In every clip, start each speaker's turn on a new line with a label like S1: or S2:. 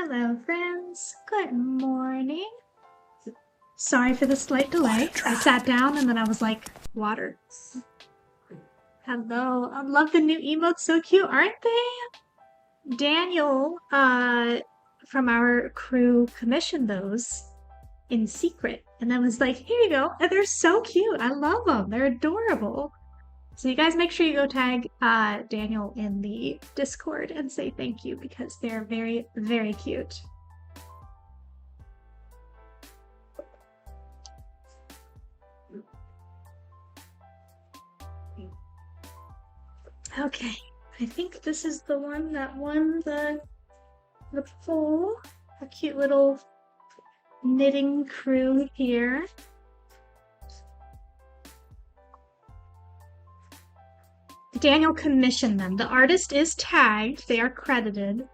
S1: Hello, friends. Good morning. Sorry for the slight delay. I sat down and then I was like, water. Hello. I love the new emotes. So cute, aren't they? Daniel, from our crew commissioned those in secret. And then was like, here you go. And they're so cute. I love them. They're adorable. So you guys make sure you go tag Daniel in the Discord and say thank you because they're very, very cute. Okay, I think this is the one that won the poll. A cute little knitting crew here. Daniel commissioned them. The artist is tagged. They are credited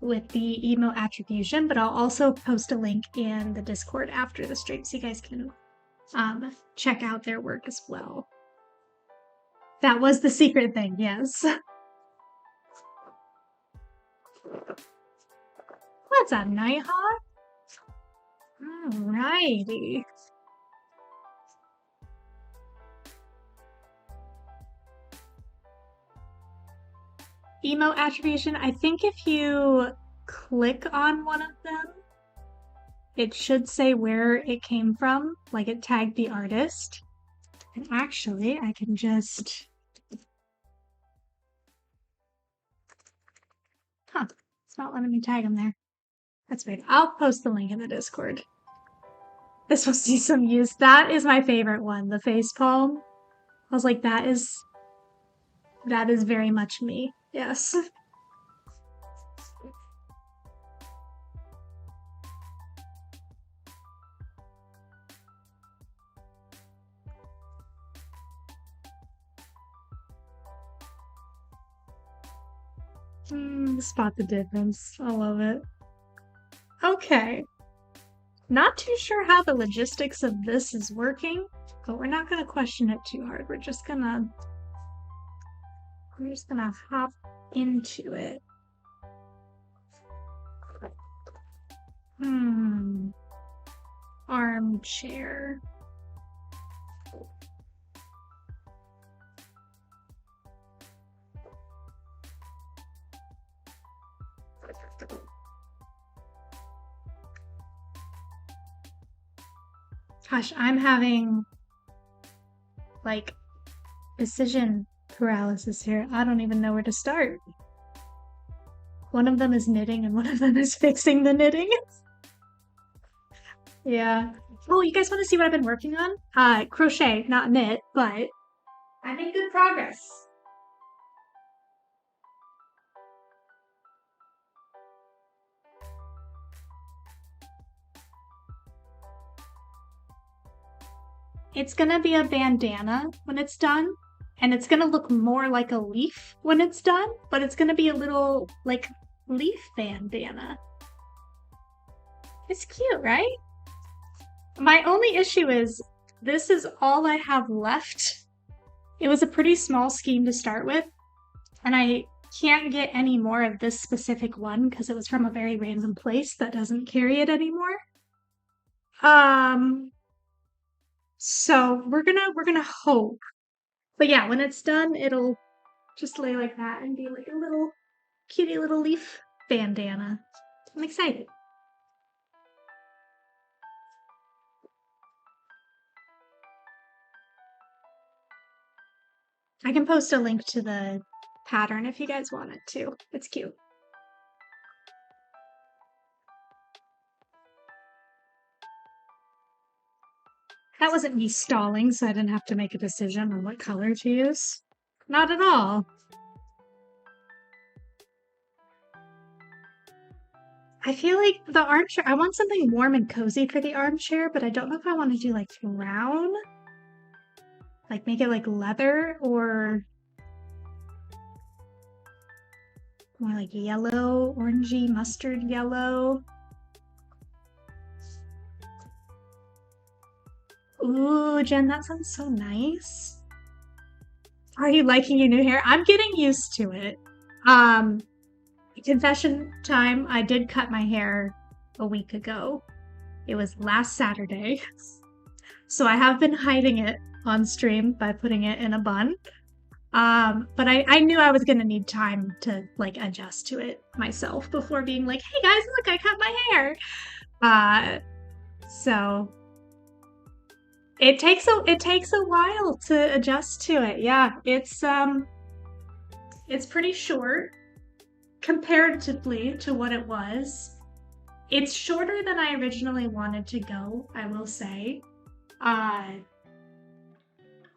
S1: with the emo attribution, but I'll also post a link in the Discord after the stream so you guys can check out their work as well. That was the secret thing, yes. What's up, Nighthawk? Alrighty. Emo attribution, I think if you click on one of them, it should say where it came from, like it tagged the artist. And actually, I can just... Huh, it's not letting me tag them there. That's weird. I'll post the link in the Discord. This will see some use. That is my favorite one, the facepalm. I was like, that is very much me. Yes. Spot the difference. I love it. Okay. Not too sure how the logistics of this is working, but we're not gonna question it too hard. We're just gonna hop into it. Armchair. Gosh, I'm having like decision paralysis here. I don't even know where to start. One of them is knitting and one of them is fixing the knitting. Yeah. Oh, you guys want to see what I've been working on? Crochet, not knit, but I made good progress. It's gonna be a bandana when it's done, and it's gonna look more like a leaf when it's done, but it's gonna be a little, like, leaf bandana. It's cute, right? My only issue is this is all I have left. It was a pretty small scheme to start with, and I can't get any more of this specific one because it was from a very random place that doesn't carry it anymore. So we're gonna hope. But yeah, when it's done, it'll just lay like that and be like a little cutie little leaf bandana. I'm excited. I can post a link to the pattern if you guys want it to. It's cute. That wasn't me stalling, so I didn't have to make a decision on what color to use. Not at all. I feel like the armchair, I want something warm and cozy for the armchair, but I don't know if I want to do like brown. Like make it like leather or more like yellow, orangey, mustard yellow. Ooh, Jen, that sounds so nice. Are you liking your new hair? I'm getting used to it. confession time, I did cut my hair a week ago. It was last Saturday. So I have been hiding it on stream by putting it in a bun. But I knew I was gonna need time to like adjust to it myself before being like, hey guys, look, I cut my hair. Uh, so it takes a while to adjust to it. Yeah, it's pretty short comparatively to what it was. It's shorter than I originally wanted to go, I will say. Uh,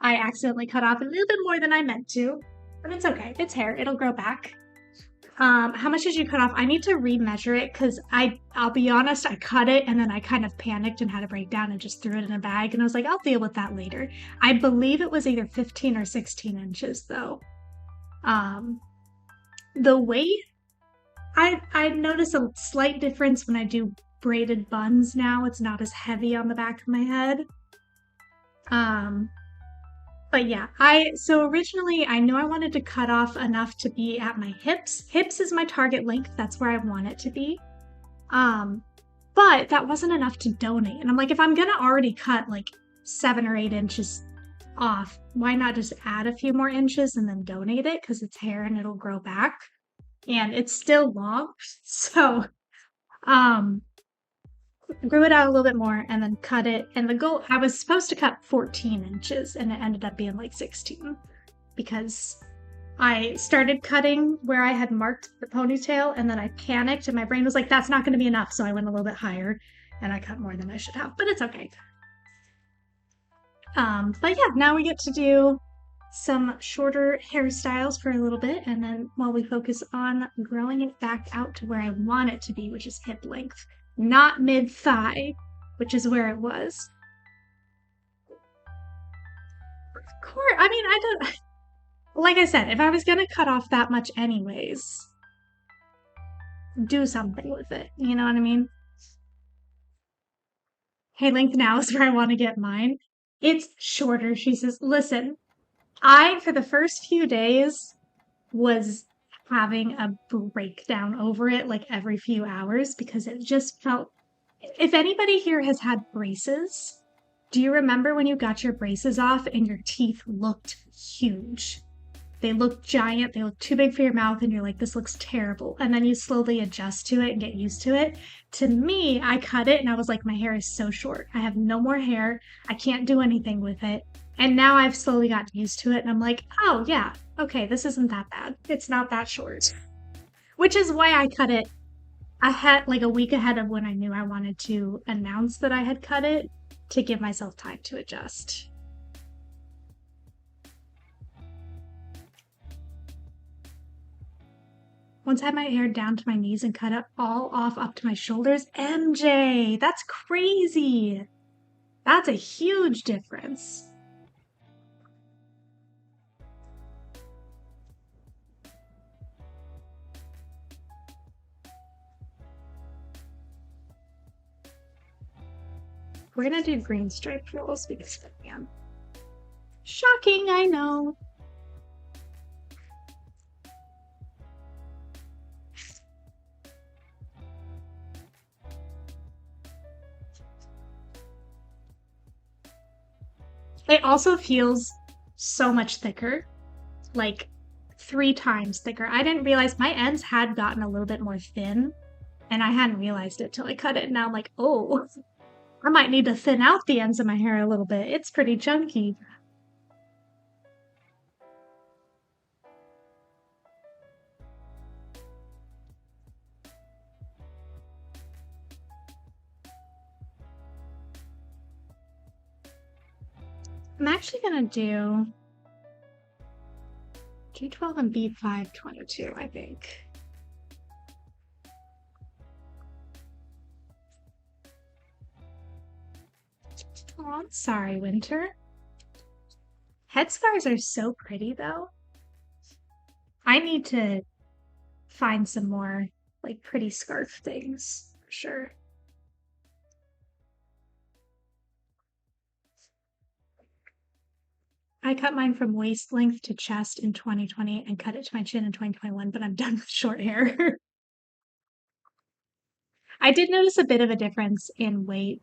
S1: I accidentally cut off a little bit more than I meant to, but it's okay. It's hair. It'll grow back. How much did you cut off? I need to remeasure it because I'll be honest, I cut it and then I kind of panicked and had a breakdown and just threw it in a bag and I was like, I'll deal with that later. I believe it was either 15 or 16 inches though. Um, the weight, I notice a slight difference when I do braided buns now. It's not as heavy on the back of my head. Um, But yeah, so originally I knew I wanted to cut off enough to be at my hips. Hips is my target length. That's where I want it to be. Um, but that wasn't enough to donate. And I'm like, if I'm gonna already cut like 7 or 8 inches off, why not just add a few more inches and then donate it? Because it's hair and it'll grow back. And it's still long. So um grew it out a little bit more and then cut it. And the goal, I was supposed to cut 14 inches and it ended up being like 16 because I started cutting where I had marked the ponytail and then I panicked and my brain was like, that's not going to be enough. So I went a little bit higher and I cut more than I should have, but it's okay. But yeah, now we get to do some shorter hairstyles for a little bit and then while we focus on growing it back out to where I want it to be, which is hip length, not mid thigh, which is where it was. Court, I mean, I don't, like I said, if I was gonna cut off that much anyways, do something with it. You know what I mean? Hey, length now is where I want to get mine. It's shorter. She says, listen, for the first few days, was having a breakdown over it like every few hours because it just felt. If anybody here has had braces, do you remember when you got your braces off and your teeth looked huge? They look giant, they look too big for your mouth, and you're like, this looks terrible. And then you slowly adjust to it and get used to it. To me, I cut it and I was like, my hair is so short. I have no more hair. I can't do anything with it. And now I've slowly gotten used to it and I'm like, oh yeah, okay, this isn't that bad. It's not that short. Which is why I cut it ahead, like a week ahead of when I knew I wanted to announce that I had cut it to give myself time to adjust. Once I had my hair down to my knees and cut it all off up to my shoulders. MJ, that's crazy. That's a huge difference. We're gonna do green striped rolls because I am. Shocking, I know. It also feels so much thicker, like 3 times thicker. I didn't realize my ends had gotten a little bit more thin, and I hadn't realized it till I cut it. And now I'm like, oh, I might need to thin out the ends of my hair a little bit. It's pretty chunky. I'm actually gonna do G12 and B522, I think. Oh, I'm sorry, Winter. Headscarves are so pretty, though. I need to find some more, like, pretty scarf things, for sure. I cut mine from waist length to chest in 2020 and cut it to my chin in 2021, but I'm done with short hair. I did notice a bit of a difference in weight.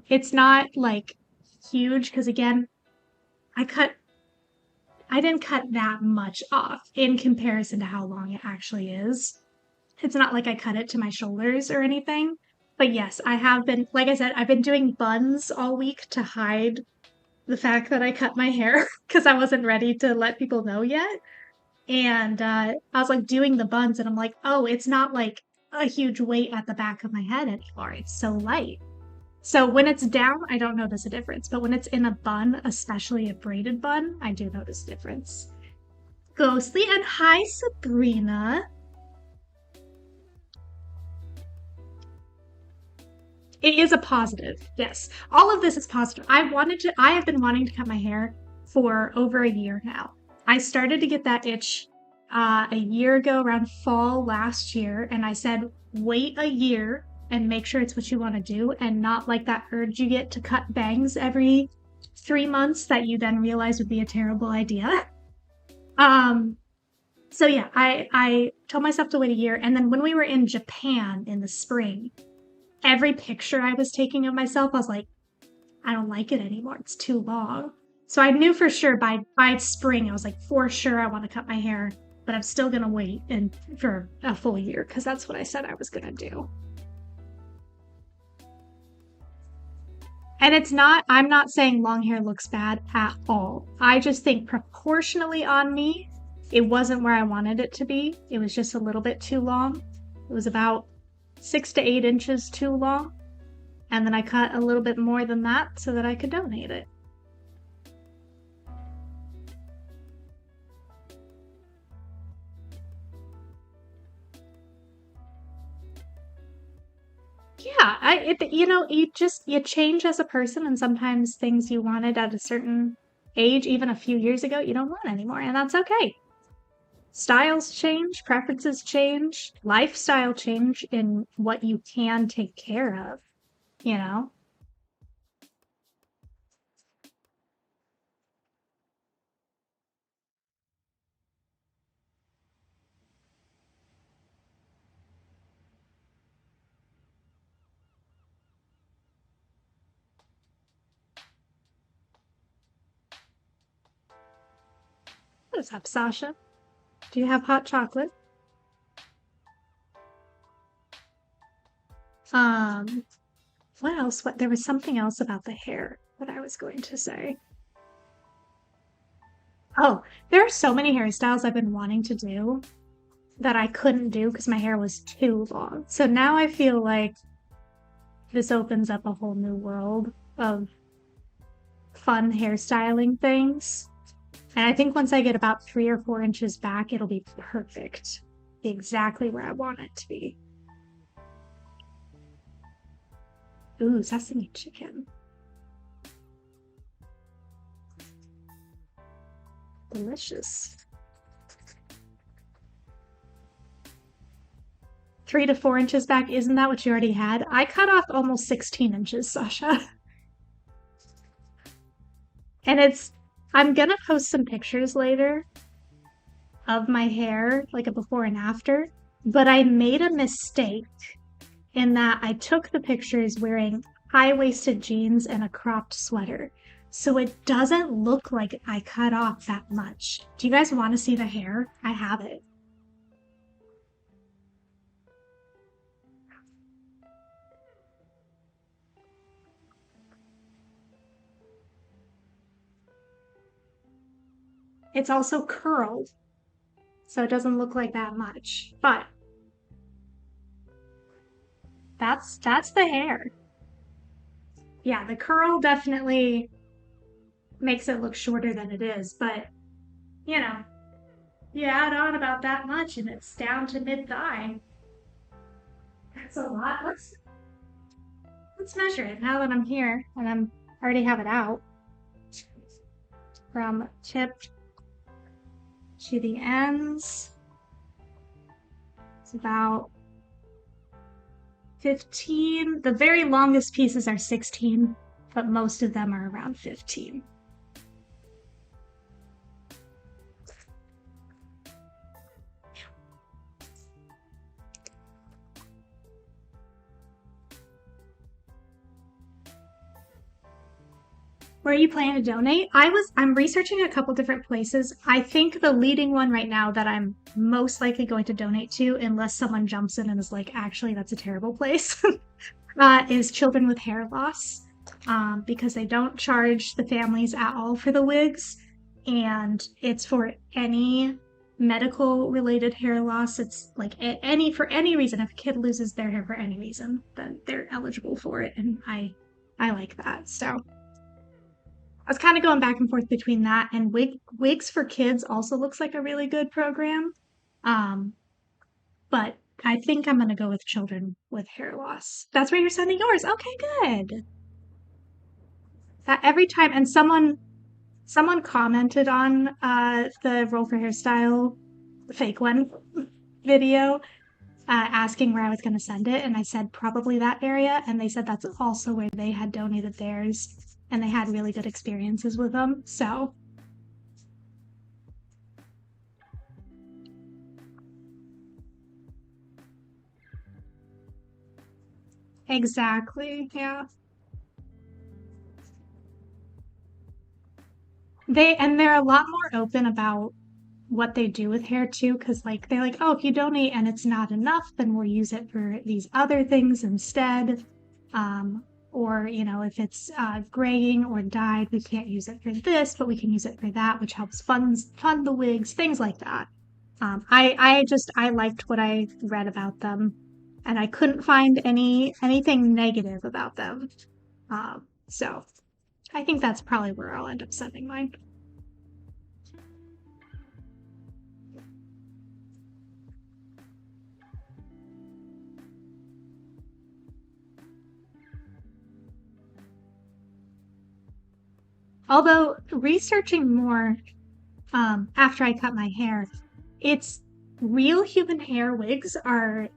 S1: It's not like huge because again, I cut I didn't cut that much off in comparison to how long it actually is. It's not like I cut it to my shoulders or anything. But yes, I have been, like I said, I've been doing buns all week to hide the fact that I cut my hair because I wasn't ready to let people know yet. And I was like doing the buns, and I'm like, oh, it's not like a huge weight at the back of my head anymore. It's so light. So when it's down, I don't notice a difference. But when it's in a bun, especially a braided bun, I do notice a difference. Ghostly and hi, Sabrina. It is a positive. Yes. All of this is positive. I have been wanting to cut my hair for over a year now. I started to get that itch a year ago around fall last year, and I said, wait a year and make sure it's what you want to do and not like that urge you get to cut bangs every 3 months that you then realize would be a terrible idea. Um, so yeah, I told myself to wait a year, and then when we were in Japan in the spring, every picture I was taking of myself, I was like, I don't like it anymore. It's too long. So I knew for sure by spring, I was like, for sure, I want to cut my hair, but I'm still gonna wait and for a full year because that's what I said I was gonna do. And I'm not saying long hair looks bad at all. I just think proportionally on me, it wasn't where I wanted it to be. It was just a little bit too long. It was about 6 to 8 inches too long. And then I cut a little bit more than that so that I could donate it. Yeah, you change as a person, and sometimes things you wanted at a certain age, even a few years ago, you don't want anymore, and that's okay. Styles change, preferences change, lifestyle change in what you can take care of, you know? What's up, Sasha? Do you have hot chocolate? Um, what else? There was something else about the hair that I was going to say. Oh, there are so many hairstyles I've been wanting to do that I couldn't do because my hair was too long. So now I feel like this opens up a whole new world of fun hairstyling things. And I think once I get about 3 or 4 inches back, it'll be perfect. Be exactly where I want it to be. Ooh, sesame chicken. Delicious. 3 to 4 inches back, isn't that what you already had? I cut off almost 16 inches, Sasha. And I'm gonna post some pictures later of my hair, like a before and after, but I made a mistake in that I took the pictures wearing high-waisted jeans and a cropped sweater. So it doesn't look like I cut off that much. Do you guys want to see the hair? I have it. It's also curled, so it doesn't look like that much. But that's the hair. Yeah, the curl definitely makes it look shorter than it is, but you know, you add on about that much and it's down to mid-thigh. That's a lot. Let's measure it now that I'm here and I already have it out. From tip to the ends, it's about 15. The very longest pieces are 16, but most of them are around 15. Where are you planning to donate? I'm researching a couple different places. I think the leading one right now that I'm most likely going to donate to, unless someone jumps in and is like, actually, that's a terrible place, is Children with Hair Loss, because they don't charge the families at all for the wigs, and it's for any medical related hair loss. It's like for any reason. If a kid loses their hair for any reason, then they're eligible for it, and I like that. So I was kind of going back and forth between that and Wigs for Kids also looks like a really good program. Um, but I think I'm going to go with Children with Hair Loss. That's where you're sending yours. Okay, good. That every time, and someone commented on the Roll for Hairstyle fake one video, asking where I was going to send it, and I said probably that area, and they said that's also where they had donated theirs, and they had really good experiences with them. So exactly, yeah. They're a lot more open about what they do with hair too, because like they're like, oh, if you donate and it's not enough, then we'll use it for these other things instead. Or if it's graying or dyed, we can't use it for this, but we can use it for that, which helps fund the wigs, things like that. I liked what I read about them, and I couldn't find anything negative about them. So I think that's probably where I'll end up sending mine. Although researching more after I cut my hair, it's real human hair wigs are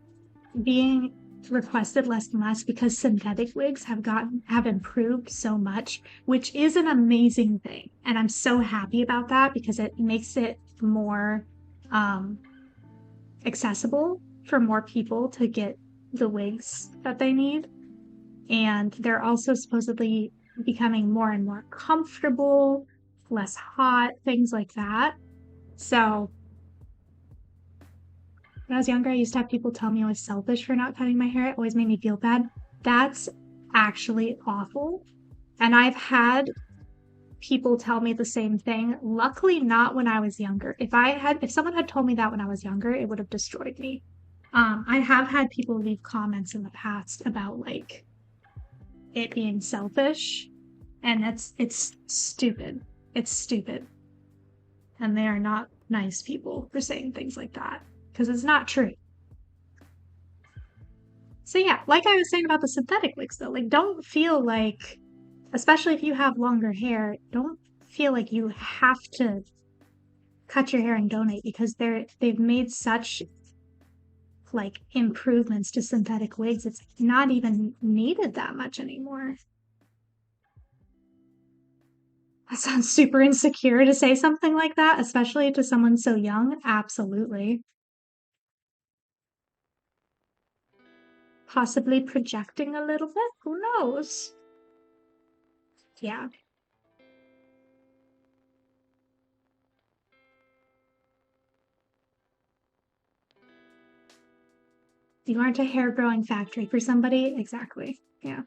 S1: being requested less and less because synthetic wigs have improved so much, which is an amazing thing. And I'm so happy about that because it makes it more accessible for more people to get the wigs that they need. And they're also supposedly becoming more and more comfortable, less hot, things like that. So when I was younger, I used to have people tell me I was selfish for not cutting my hair. It always made me feel bad. That's actually awful. And I've had people tell me the same thing. Luckily, not when I was younger. If someone had told me that when I was younger, it would have destroyed me. I have had people leave comments in the past about like it being selfish, and it's stupid. It's stupid. And they are not nice people for saying things like that because it's not true. So yeah, like I was saying about the synthetic wigs though, like don't feel like, especially if you have longer hair, don't feel like you have to cut your hair and donate because they've made such like improvements to synthetic wigs. It's not even needed that much anymore. That sounds super insecure to say something like that, especially to someone so young. Absolutely. Possibly projecting a little bit. Who knows? Yeah. You aren't a hair growing factory for somebody. Exactly. Yeah.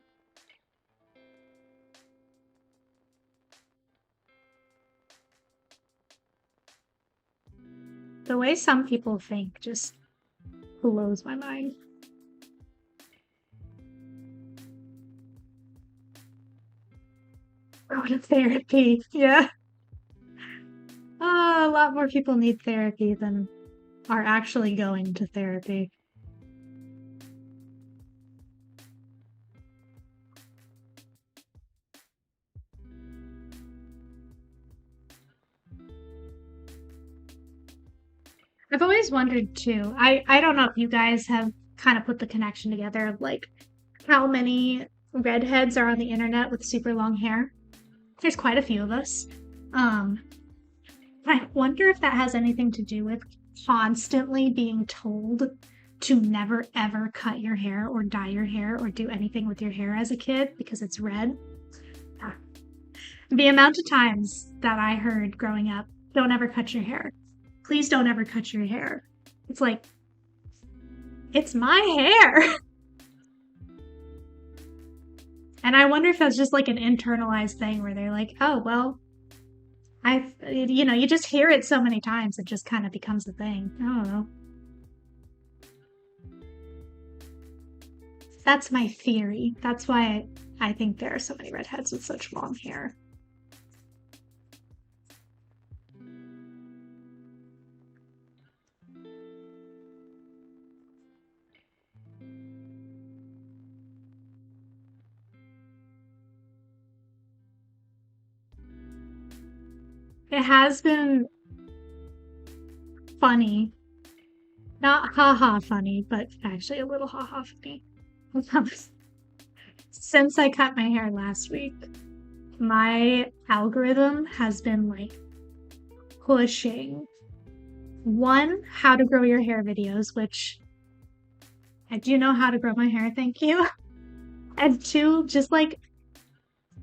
S1: The way some people think just blows my mind. Go to therapy. Yeah. A lot more people need therapy than are actually going to therapy. I've always wondered too. I don't know if you guys have kind of put the connection together of like how many redheads are on the internet with super long hair. There's quite a few of us. Um, I wonder if that has anything to do with constantly being told to never ever cut your hair or dye your hair or do anything with your hair as a kid because it's red. The amount of times that I heard growing up, don't ever cut your hair. Please don't ever cut your hair. It's like, it's my hair. And I wonder if that's just like an internalized thing where they're like, oh, well, you just hear it so many times, it just kind of becomes a thing. I don't know. That's my theory. That's why I think there are so many redheads with such long hair. It has been funny. Not haha funny, but actually a little haha funny. Since I cut my hair last week, my algorithm has been like pushing one, how to grow your hair videos, which I do know how to grow my hair, thank you. And two, just like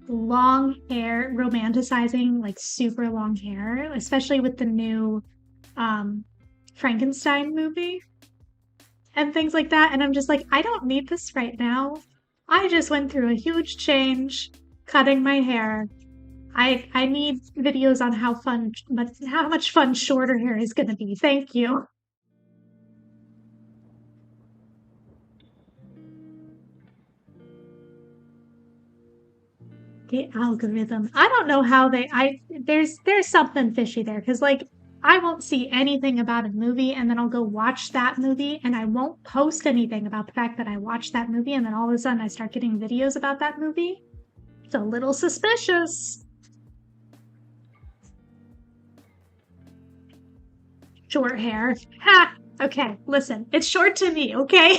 S1: long hair, romanticizing like super long hair, especially with the new Frankenstein movie and things like that. And I'm just like, I don't need this right now. I just went through a huge change cutting my hair. I need videos on how much fun shorter hair is gonna be. Thank you. The algorithm. I don't know how there's something fishy there because like I won't see anything about a movie and then I'll go watch that movie and I won't post anything about the fact that I watched that movie and then all of a sudden I start getting videos about that movie. It's a little suspicious. Short hair. Ha! Okay, listen. It's short to me, okay?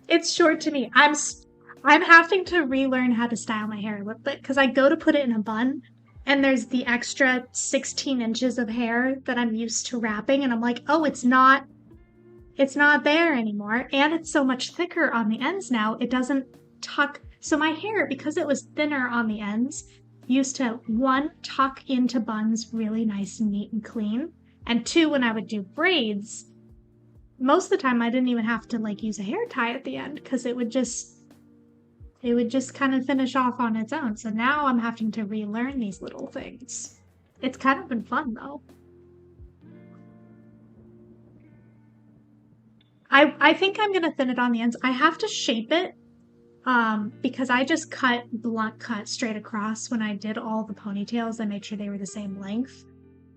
S1: It's short to me. I'm having to relearn how to style my hair a little bit because I go to put it in a bun and there's the extra 16 inches of hair that I'm used to wrapping and I'm like, "Oh, it's not there anymore and it's so much thicker on the ends now. It doesn't tuck. So my hair because it was thinner on the ends used to one tuck into buns really nice and neat and clean. And two, when I would do braids, most of the time I didn't even have to like use a hair tie at the end because it would just kind of finish off on its own. So now I'm having to relearn these little things. It's kind of been fun though. I think I'm gonna thin it on the ends. I have to shape it because I just cut blunt cut straight across when I did all the ponytails. I made sure they were the same length.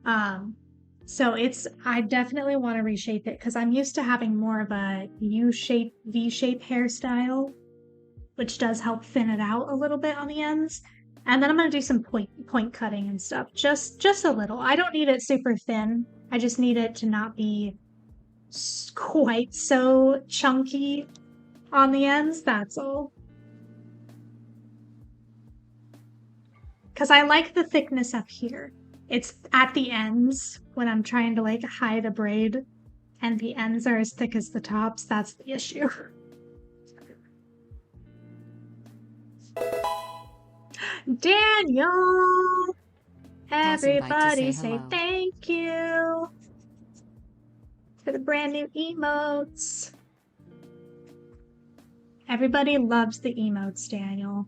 S1: Um, so I definitely want to reshape it because I'm used to having more of a U shape, V shape hairstyle, which does help thin it out a little bit on the ends. And then I'm gonna do some point cutting and stuff, just a little. I don't need it super thin. I just need it to not be quite so chunky on the ends. That's all. Because I like the thickness up here. It's at the ends when I'm trying to like hide a braid, and the ends are as thick as the tops. That's the issue. Daniel! Everybody say thank you for the brand new emotes. Everybody loves the emotes, Daniel.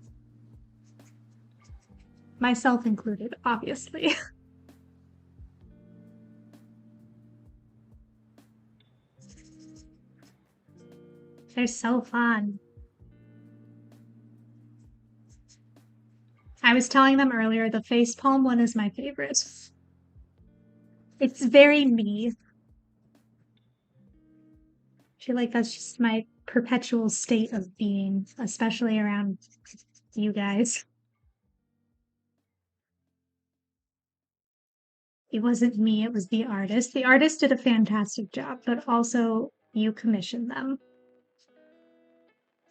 S1: Myself included, obviously. They're so fun. I was telling them earlier, the facepalm one is my favorite. It's very me. I feel like that's just my perpetual state of being, especially around you guys. It wasn't me, it was the artist. The artist did a fantastic job, but also you commissioned them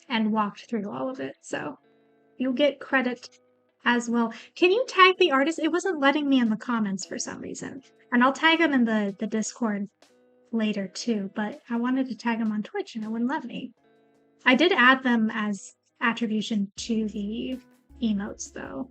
S1: and walked through all of it. So you'll get credit as well. Can you tag the artist? It wasn't letting me in the comments for some reason. And I'll tag them in the Discord later too, but I wanted to tag them on Twitch and it wouldn't let me. I did add them as attribution to the emotes though.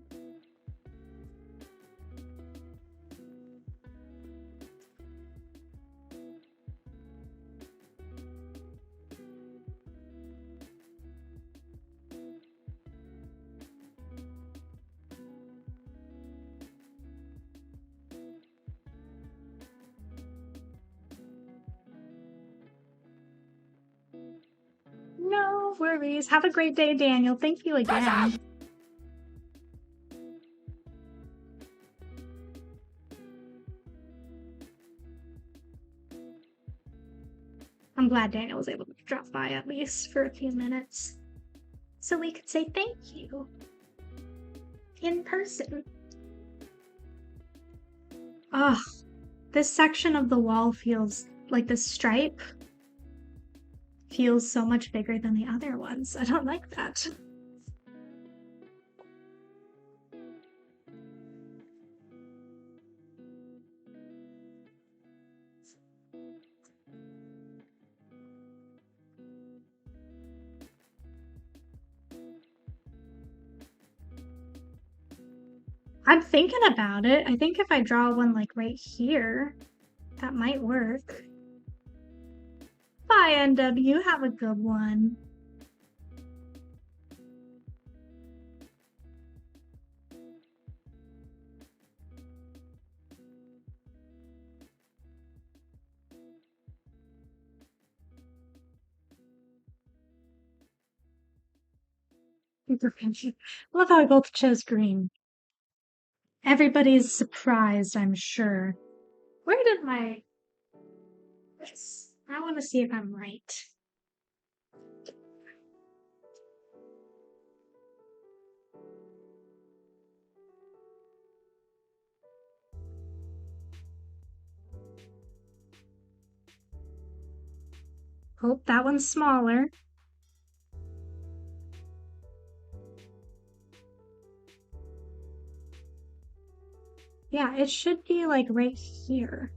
S1: No worries. Have a great day, Daniel. Thank you again. I'm glad Daniel was able to drop by at least for a few minutes so we could say thank you in person. Ugh, this section of the wall feels like the stripe feels so much bigger than the other ones. I don't like that. I'm thinking about it. I think if I draw one like right here, that might work. Bye, NW. Have a good one. I love how we both chose green. Everybody's surprised, I'm sure. Where did my... Yes. I want to see if I'm right. Oh, that one's smaller. Yeah, it should be like right here.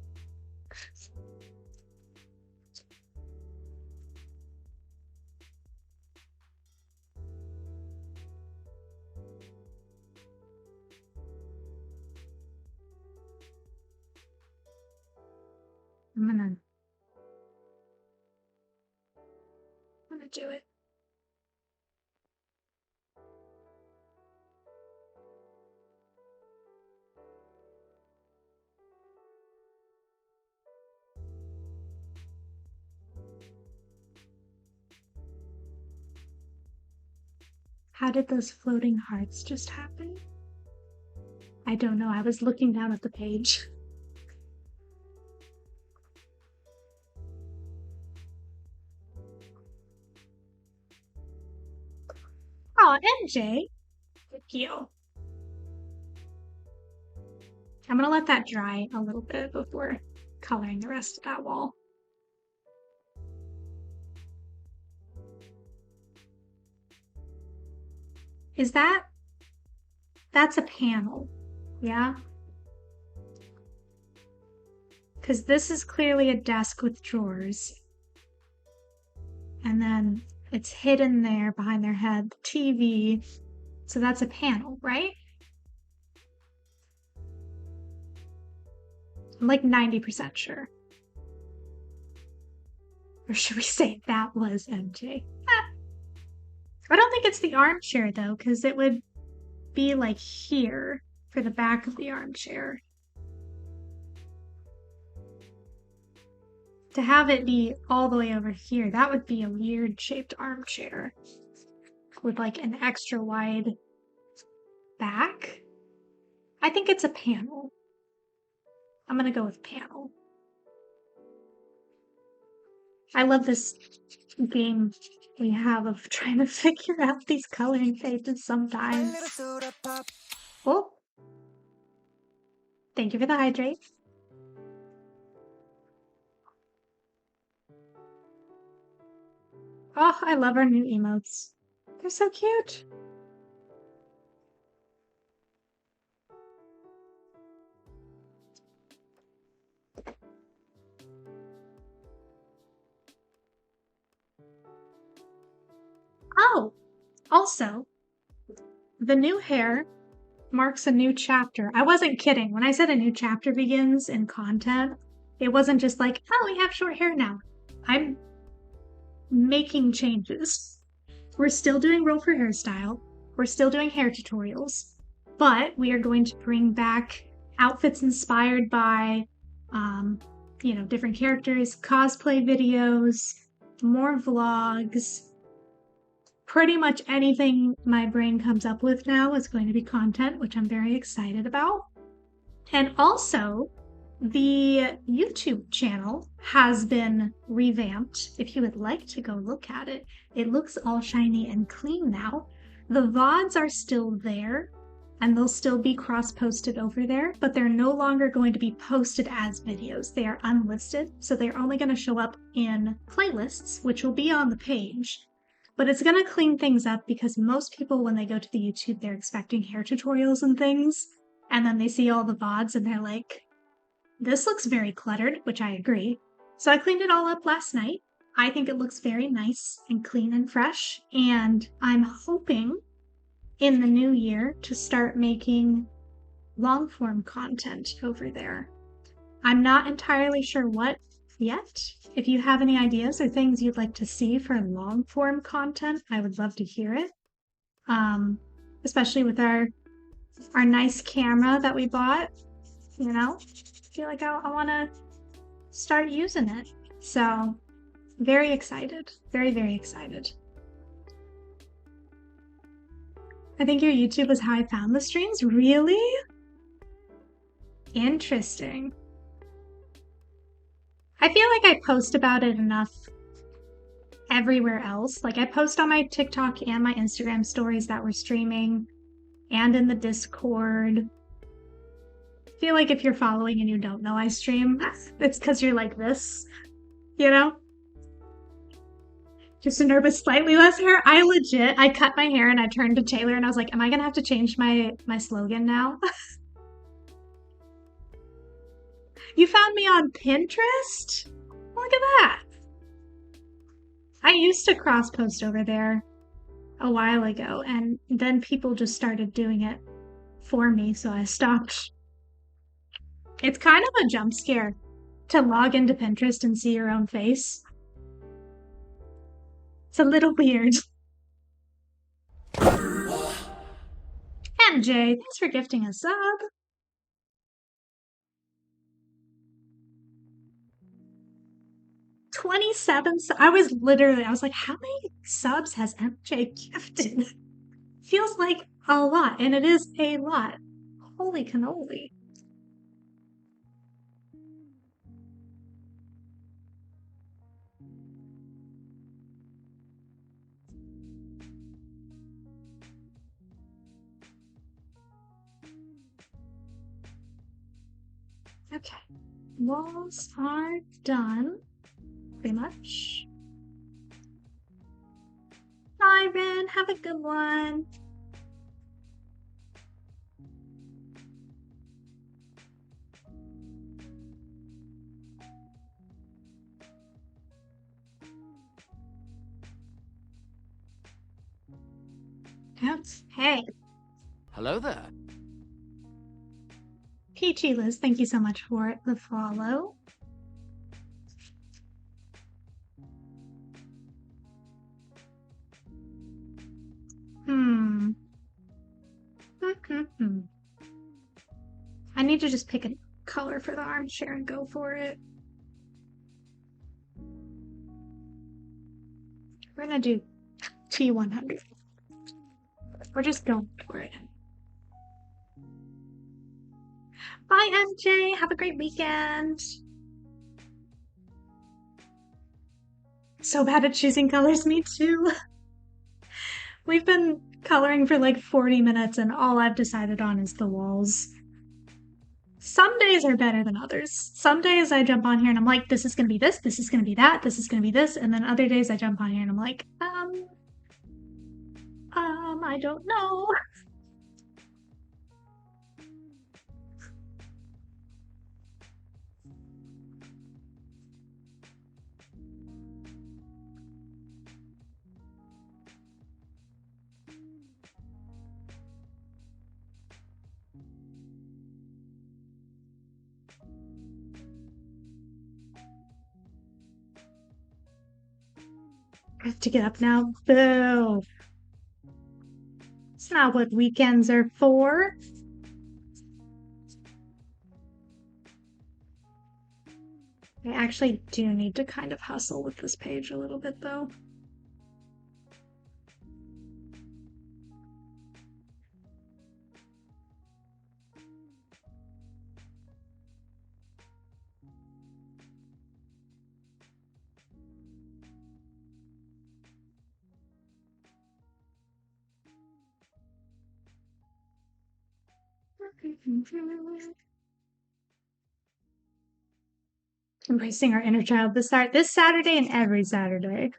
S1: I'm gonna do it. How did those floating hearts just happen? I don't know. I was looking down at the page. Oh, MJ. Thank you. I'm gonna let that dry a little bit before coloring the rest of that wall. Is that... That's a panel, yeah? Because this is clearly a desk with drawers. And then it's hidden there behind their head, the TV. So that's a panel, right? I'm like 90% sure. Or should we say that was MJ? I don't think it's the armchair though, because it would be like here for the back of the armchair. To have it be all the way over here, that would be a weird shaped armchair with like an extra wide back. I think it's a panel. I'm gonna go with panel. I love this game we have of trying to figure out these coloring pages sometimes. Oh, thank you for the hydrate. Oh, I love our new emotes. They're so cute. Oh, also, the new hair marks a new chapter. I wasn't kidding. When I said a new chapter begins in content, it wasn't just like, oh, we have short hair now. I'm making changes. We're still doing Roll for Hairstyle. We're still doing hair tutorials, but we are going to bring back outfits inspired by, different characters, cosplay videos, more vlogs, pretty much anything my brain comes up with now is going to be content, which I'm very excited about. And also, the YouTube channel has been revamped. If you would like to go look at it, it looks all shiny and clean now. The VODs are still there and they'll still be cross-posted over there, but they're no longer going to be posted as videos. They are unlisted, so they're only going to show up in playlists, which will be on the page. But it's going to clean things up because most people, when they go to the YouTube, they're expecting hair tutorials and things, and then they see all the VODs and they're like, this looks very cluttered, which I agree. So I cleaned it all up last night. I think it looks very nice and clean and fresh, and I'm hoping in the new year to start making long form content over there. I'm not entirely sure what yet. If you have any ideas or things you'd like to see for long form content, I would love to hear it. Especially with our nice camera that we bought, you know, I feel like I want to start using it. So very excited, very, very excited. I think your YouTube was how I found the streams. Really? Interesting. I feel like I post about it enough everywhere else. Like I post on my TikTok and my Instagram stories that we're streaming and in the Discord. I feel like if you're following and you don't know I stream, it's because you're like this, you know? Just a nervous, slightly less hair. I cut my hair and I turned to Taylor and I was like, am I gonna have to change my slogan now? You found me on Pinterest? Look at that. I used to cross post over there a while ago and then people just started doing it for me, so I stopped. It's kind of a jump scare to log into Pinterest and see your own face. It's a little weird. MJ, thanks for gifting a sub. 27 I was like, how many subs has MJ gifted? Feels like a lot, and it is a lot. Holy cannoli. Okay, walls are done, pretty much. Bye, Ren. Have a good one. Hey.
S2: Hello there.
S1: Peachy Liz, thank you so much for the follow. I need to just pick a color for the armchair and go for it. We're gonna do T100. We're just going for it. Bye, MJ. Have a great weekend. So bad at choosing colors, me too. We've been coloring for like 40 minutes and all I've decided on is the walls. Some days are better than others. Some days I jump on here and I'm like, this is gonna be this is gonna be that, this is gonna be this, and then other days I jump on here and I'm like, I don't know. I have to get up now. Boo. It's not what weekends are for. I actually do need to kind of hustle with this page a little bit though. Embracing our inner child this Saturday and every Saturday.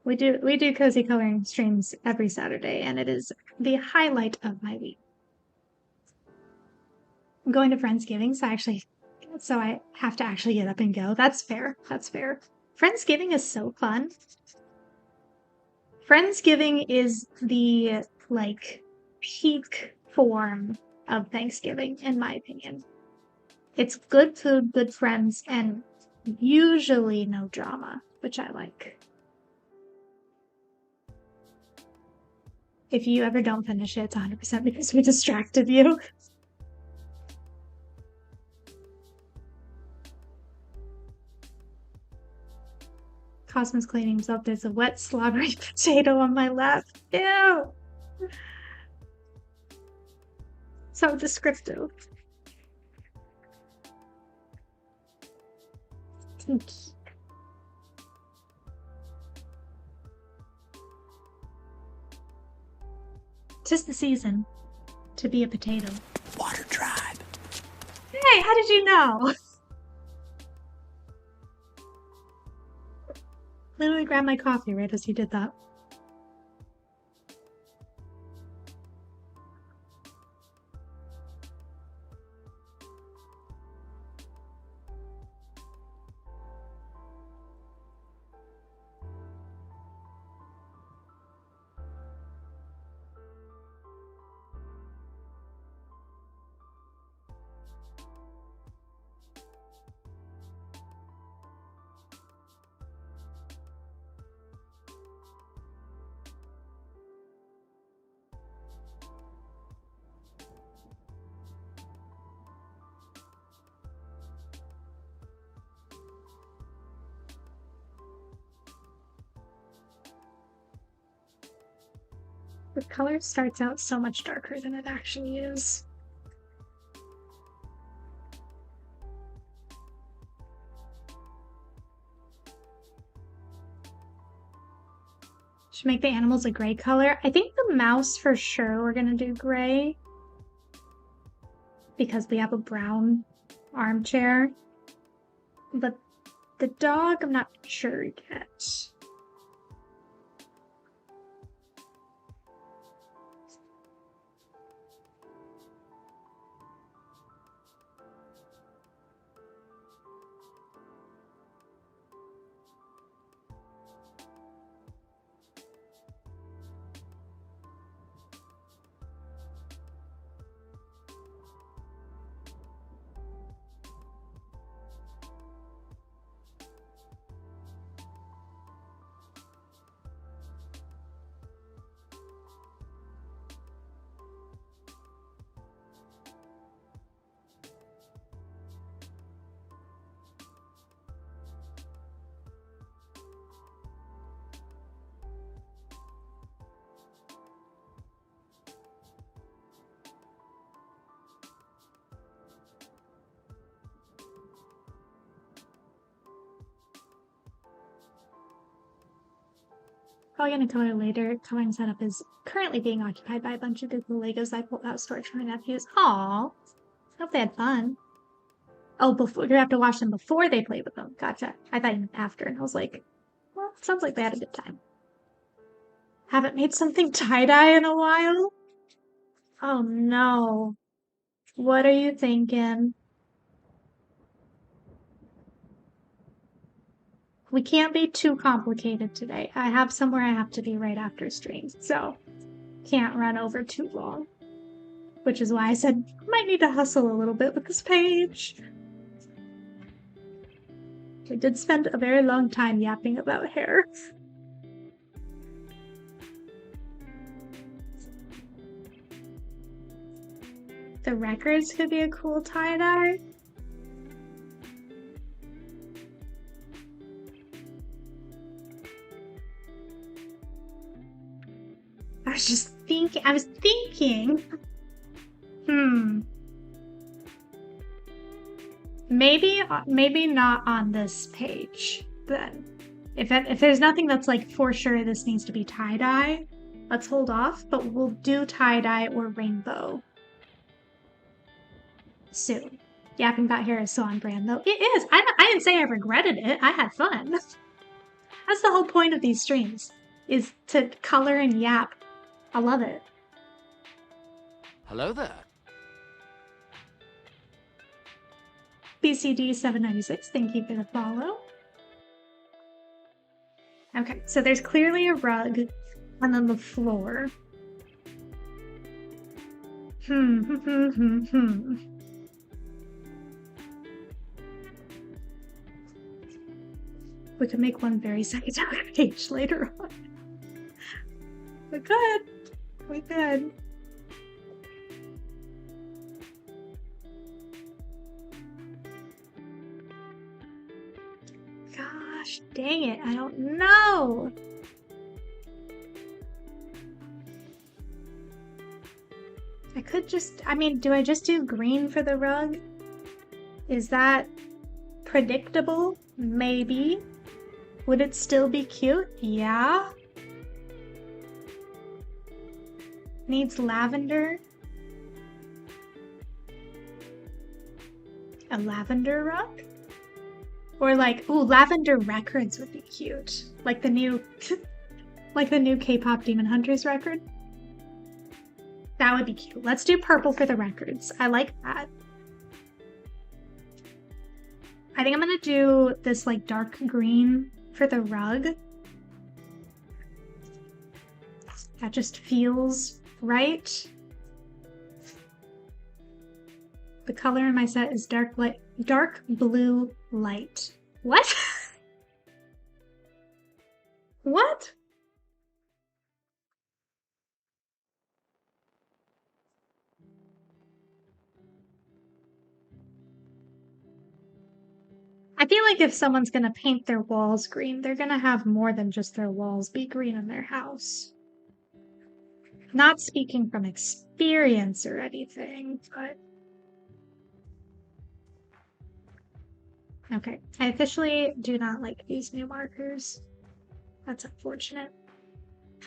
S1: We do cozy coloring streams every Saturday, and it is the highlight of my week. I'm going to Friendsgiving, so I have to actually get up and go. That's fair. That's fair. Friendsgiving is so fun. Friendsgiving is the like peak form of Thanksgiving, in my opinion. It's good food, good friends, and usually no drama, which I like. If you ever don't finish it, it's 100% because we distracted you. Cosmos cleaning himself. There's a wet, slobbery potato on my lap. Ew! So descriptive. Tis the season to be a potato.
S2: Water tribe.
S1: Hey, how did you know? Literally grabbed my coffee right as you did that. The color starts out so much darker than it actually is. Should make the animals a gray color. I think the mouse for sure we're gonna do gray because we have a brown armchair. But the dog, I'm not sure yet. Probably gonna color later. Coloring setup is currently being occupied by a bunch of Google Legos I pulled out of storage for my nephews. Aww. Hope they had fun. Oh, before you have to watch them before they play with them. Gotcha. I thought you meant after, and I was like, well, sounds like they had a good time. Haven't made something tie-dye in a while? Oh no. What are you thinking? We can't be too complicated today. I have somewhere I have to be right after stream, so can't run over too long. Which is why I said might need to hustle a little bit with this page. We did spend a very long time yapping about hair. The records could be a cool tie-dye. I was thinking. Maybe not on this page then. If there's nothing that's like for sure this needs to be tie-dye, let's hold off, but we'll do tie-dye or rainbow. soon. Yapping About Hair is so on brand, though. It is. I didn't say I regretted it. I had fun. That's the whole point of these streams, is to color and yap. I love it.
S2: Hello there.
S1: BCD796, thank you for the follow. Okay, so there's clearly a rug and then the floor. We could make one very psychedelic page later on. We could. We could. Gosh, dang it. I don't know. I could just, I mean, do I just do green for the rug? Is that predictable? Maybe. Would it still be cute? Yeah. Needs lavender. A lavender rug? Or like, ooh, lavender records would be cute. Like the new like the new K-pop Demon Hunters record. That would be cute. Let's do purple for the records. I like that. I think I'm gonna do this like dark green for the rug. That just feels right. The color in my set is dark blue light. What? What? I feel like if someone's gonna paint their walls green, they're gonna have more than just their walls be green in their house. Not speaking from experience or anything, but... Okay, I officially do not like these new markers. That's unfortunate.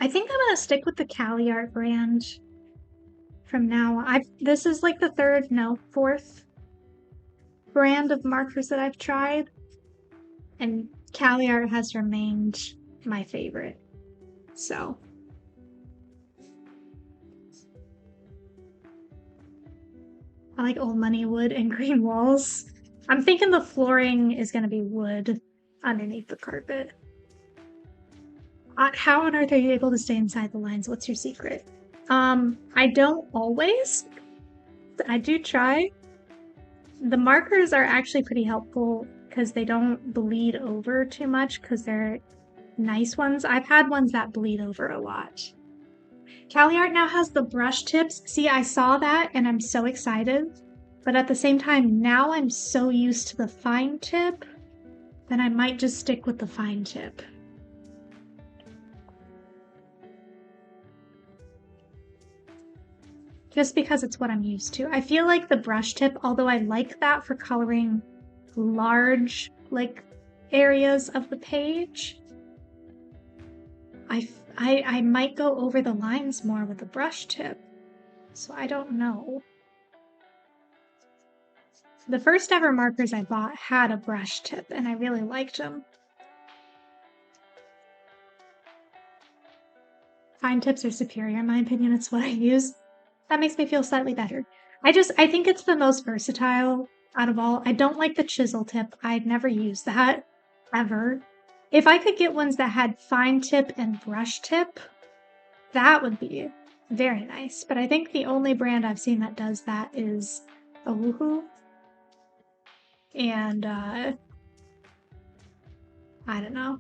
S1: I think I'm gonna stick with the CaliArt brand from now on. This is like the fourth brand of markers that I've tried, and CaliArt has remained my favorite. So I like old money wood and green walls. I'm thinking the flooring is gonna be wood underneath the carpet. How on earth are you able to stay inside the lines? What's your secret? I don't always. I do try. The markers are actually pretty helpful because they don't bleed over too much because they're nice ones. I've had ones that bleed over a lot. CaliArt now has the brush tips. See, I saw that and I'm so excited. But at the same time, now I'm so used to the fine tip that I might just stick with the fine tip. Just because it's what I'm used to. I feel like the brush tip, although I like that for coloring large, like, areas of the page, I might go over the lines more with the brush tip. So I don't know. The first ever markers I bought had a brush tip, and I really liked them. Fine tips are superior, in my opinion. It's what I use. That makes me feel slightly better. I think it's the most versatile out of all. I don't like the chisel tip. I'd never use that, ever. If I could get ones that had fine tip and brush tip, that would be very nice. But I think the only brand I've seen that does that is Ohuhu. And, I don't know.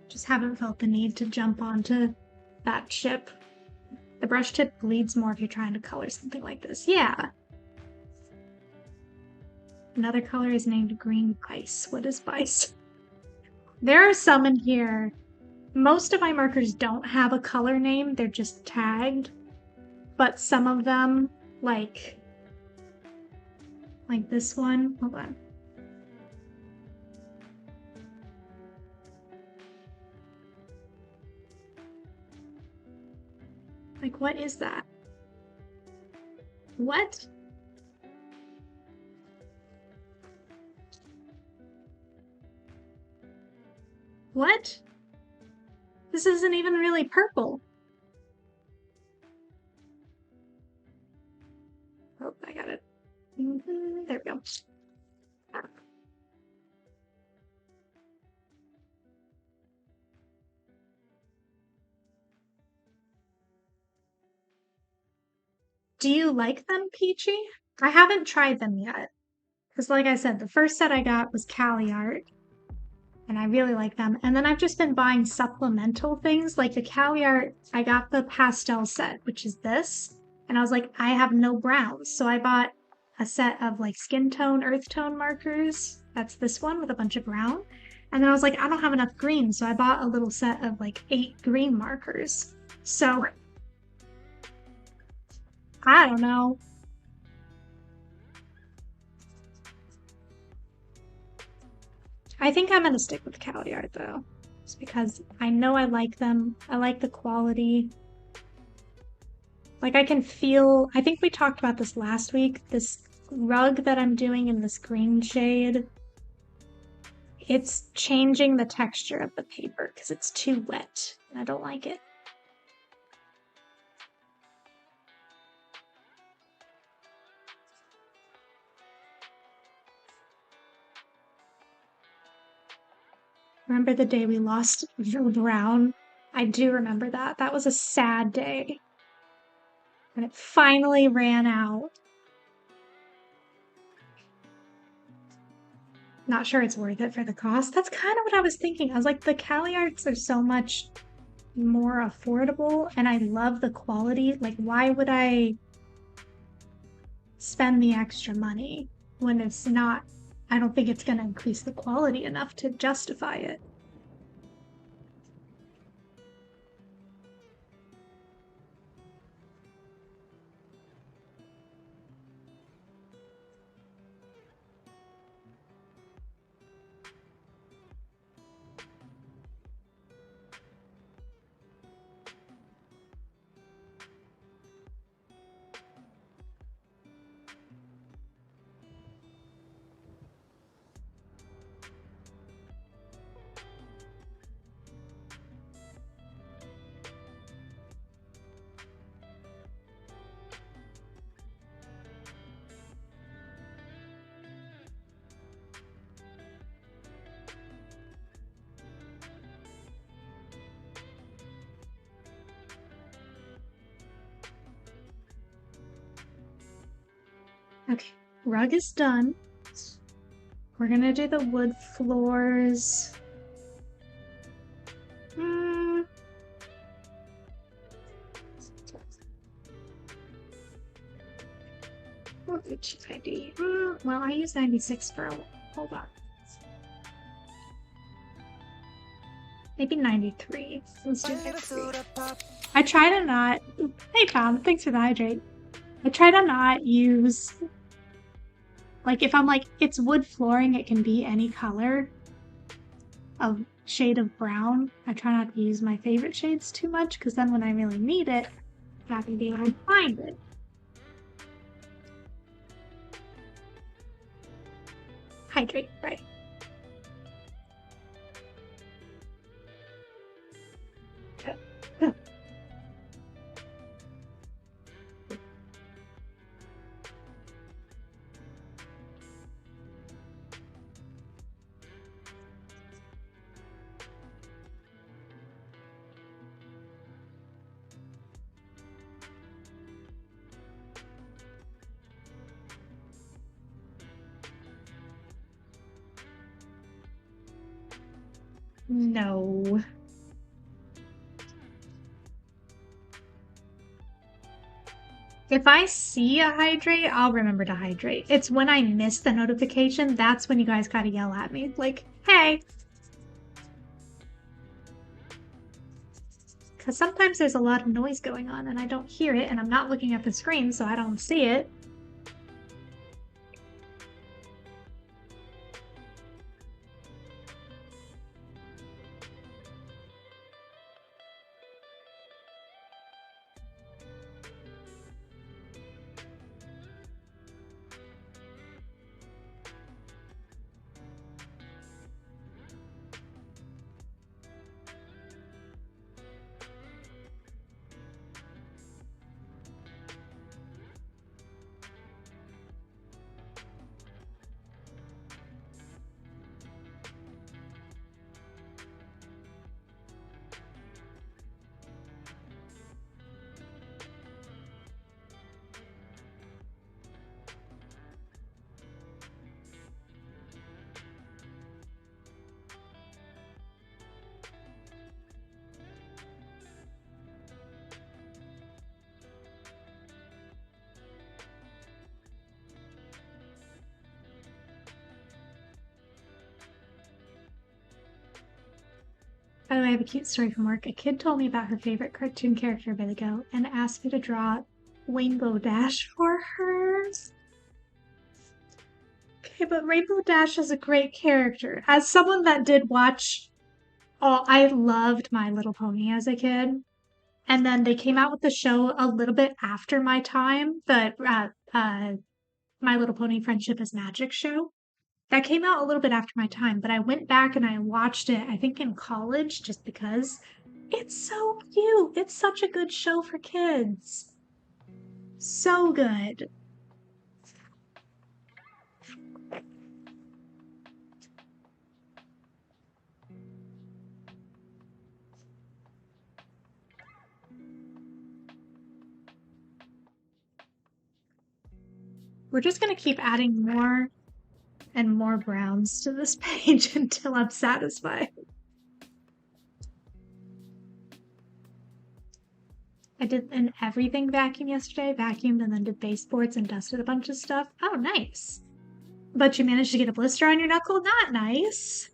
S1: Just haven't felt the need to jump onto that ship. The brush tip bleeds more if you're trying to color something like this. Yeah. Another color is named Green Ice. What is Ice? There are some in here. Most of my markers don't have a color name. They're just tagged. But some of them, like this one. Hold on. Like, what is that? What? What? This isn't even really purple. Oh, I got it. There we go. Do you like them, Peachy? I haven't tried them yet. Because like I said, the first set I got was Cali Art, and I really like them. And then I've just been buying supplemental things. Like the Cali Art, I got the pastel set, which is this. And I was like, I have no browns. So I bought a set of like skin tone, earth tone markers. That's this one with a bunch of brown. And then I was like, I don't have enough green. So I bought a little set of like 8 green markers. So I don't know. I think I'm gonna stick with Cali Art though. Just because I know I like them. I like the quality. Like I can feel, I think we talked about this last week, this rug that I'm doing in this green shade. It's changing the texture of the paper because it's too wet. I don't like it. Remember the day we lost Brown? I do remember that. That was a sad day. And it finally ran out. Not sure it's worth it for the cost. That's kind of what I was thinking. I was like, the Cali Arts are so much more affordable and I love the quality. Like, why would I spend the extra money when it's not, I don't think it's going to increase the quality enough to justify it. Okay, rug is done. We're gonna do the wood floors. What should I do? Well, I use 96 for a while. Hold on. Maybe 93. Let's do 93. I try to not. Hey, Tom, thanks for the hydrate. I try to not use. Like, if I'm like, it's wood flooring, it can be any color of shade of brown. I try not to use my favorite shades too much because then when I really need it, I'm not going to be able to find it. Hydrate, right. No. If I see a hydrate, I'll remember to hydrate. It's when I miss the notification, that's when you guys gotta yell at me. Like, hey. Because sometimes there's a lot of noise going on and I don't hear it and I'm not looking at the screen so I don't see it. By the way, I have a cute story from work. A kid told me about her favorite cartoon character a bit ago and asked me to draw Rainbow Dash for her. Okay, but Rainbow Dash is a great character. As someone that did watch, oh, I loved My Little Pony as a kid. And then they came out with the show a little bit after my time, the My Little Pony Friendship is Magic show. That came out a little bit after my time, but I went back and I watched it, I think in college, just because it's so cute. It's such a good show for kids. So good. We're just going to keep adding more and more browns to this page until I'm satisfied. I did an everything vacuum yesterday, vacuumed and then did baseboards and dusted a bunch of stuff. Oh, nice. But you managed to get a blister on your knuckle? Not nice.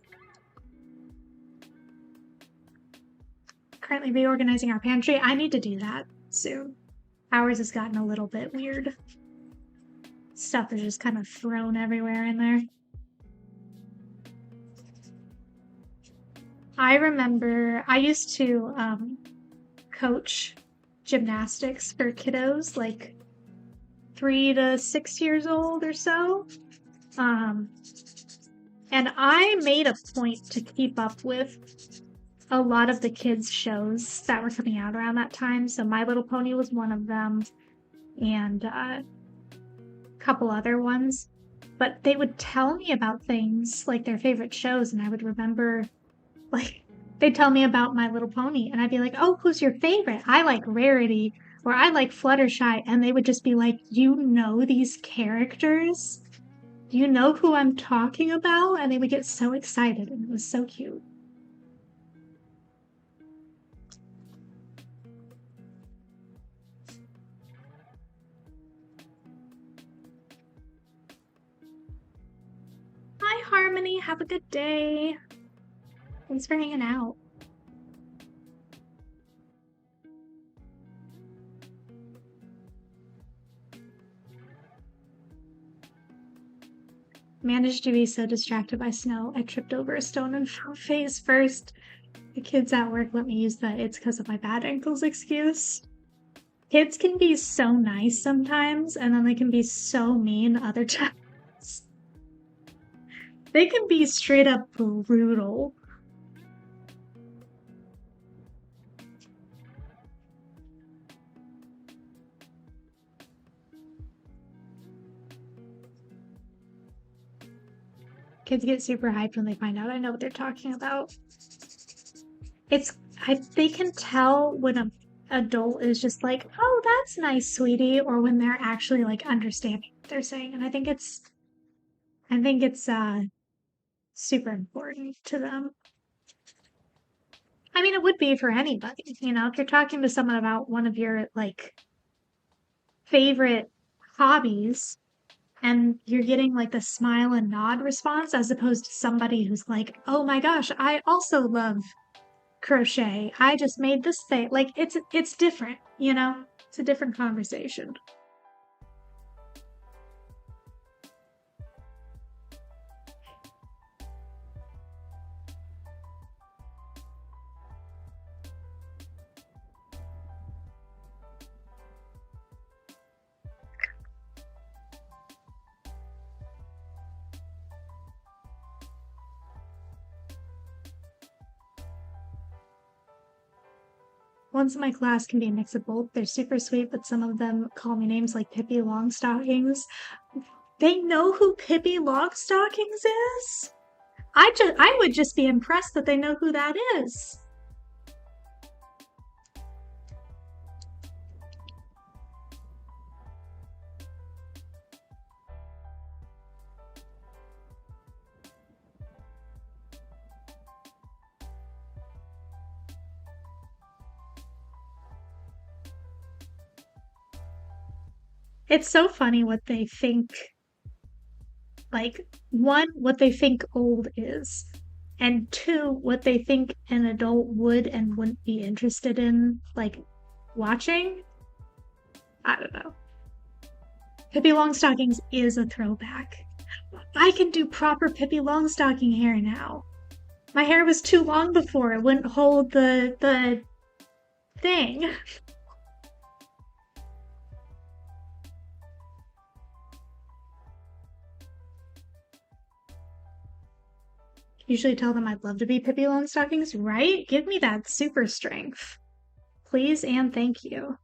S1: Currently reorganizing our pantry. I need to do that soon. Ours has gotten a little bit weird. Stuff is just kind of thrown everywhere in there. I remember I used to coach gymnastics for kiddos like 3 to 6 years old or so. And I made a point to keep up with a lot of the kids' shows that were coming out around that time. So My Little Pony was one of them, and a couple other ones. But they would tell me about things like their favorite shows, and I would remember, like, they'd tell me about My Little Pony, and I'd be like, oh, who's your favorite? I like Rarity, or I like Fluttershy. And they would just be like, you know these characters? Do you know who I'm talking about? And they would get so excited, and it was so cute. Hi, Harmony. Have a good day. Thanks for hanging out. Managed to be so distracted by snow, I tripped over a stone and fell face first. The kids at work let me use the it's because of my bad ankles excuse. Kids can be so nice sometimes, and then they can be so mean other times. They can be straight up brutal. Kids get super hyped when they find out I know what they're talking about. They can tell when an adult is just like, oh, that's nice, sweetie, or when they're actually like understanding what they're saying. And I think it's super important to them. I mean, it would be for anybody, you know, if you're talking to someone about one of your like favorite hobbies and you're getting like the smile and nod response as opposed to somebody who's like, oh my gosh, I also love crochet. I just made this thing. Like it's different, you know? It's a different conversation. Ones in my class can be a mix of both. They're super sweet, but some of them call me names like Pippi Longstockings. They know who Pippi Longstockings is? I would just be impressed that they know who that is. It's so funny what they think, like, one, what they think old is. and two, what they think an adult would and wouldn't be interested in, like, watching. I don't know. Pippi Longstockings is a throwback. I can do proper Pippi Longstocking hair now. My hair was too long before. It wouldn't hold the thing. Usually tell them I'd love to be Pippi Longstockings, right? Give me that super strength. Please and thank you.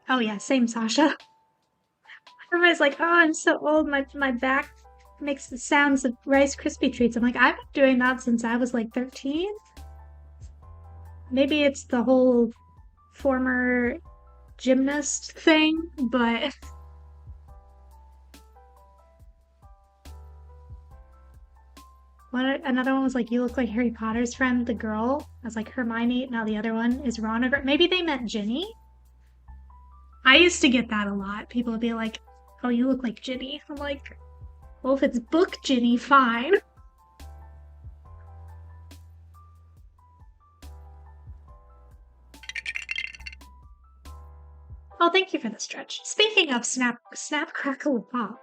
S1: Oh yeah, same Sasha. Everybody's like, oh, I'm so old. My back makes the sounds of Rice Krispie treats. I'm like, I've been doing that since I was like 13. Maybe it's the whole former gymnast thing, but another one was like, you look like Harry Potter's friend, the girl. I was like, Hermione. Now the other one is Ron. Maybe they meant Ginny. I used to get that a lot. People would be like, oh, you look like Ginny. I'm like, well, if it's book Ginny, fine. Oh, thank you for the stretch. Speaking of snap, crackle, pop.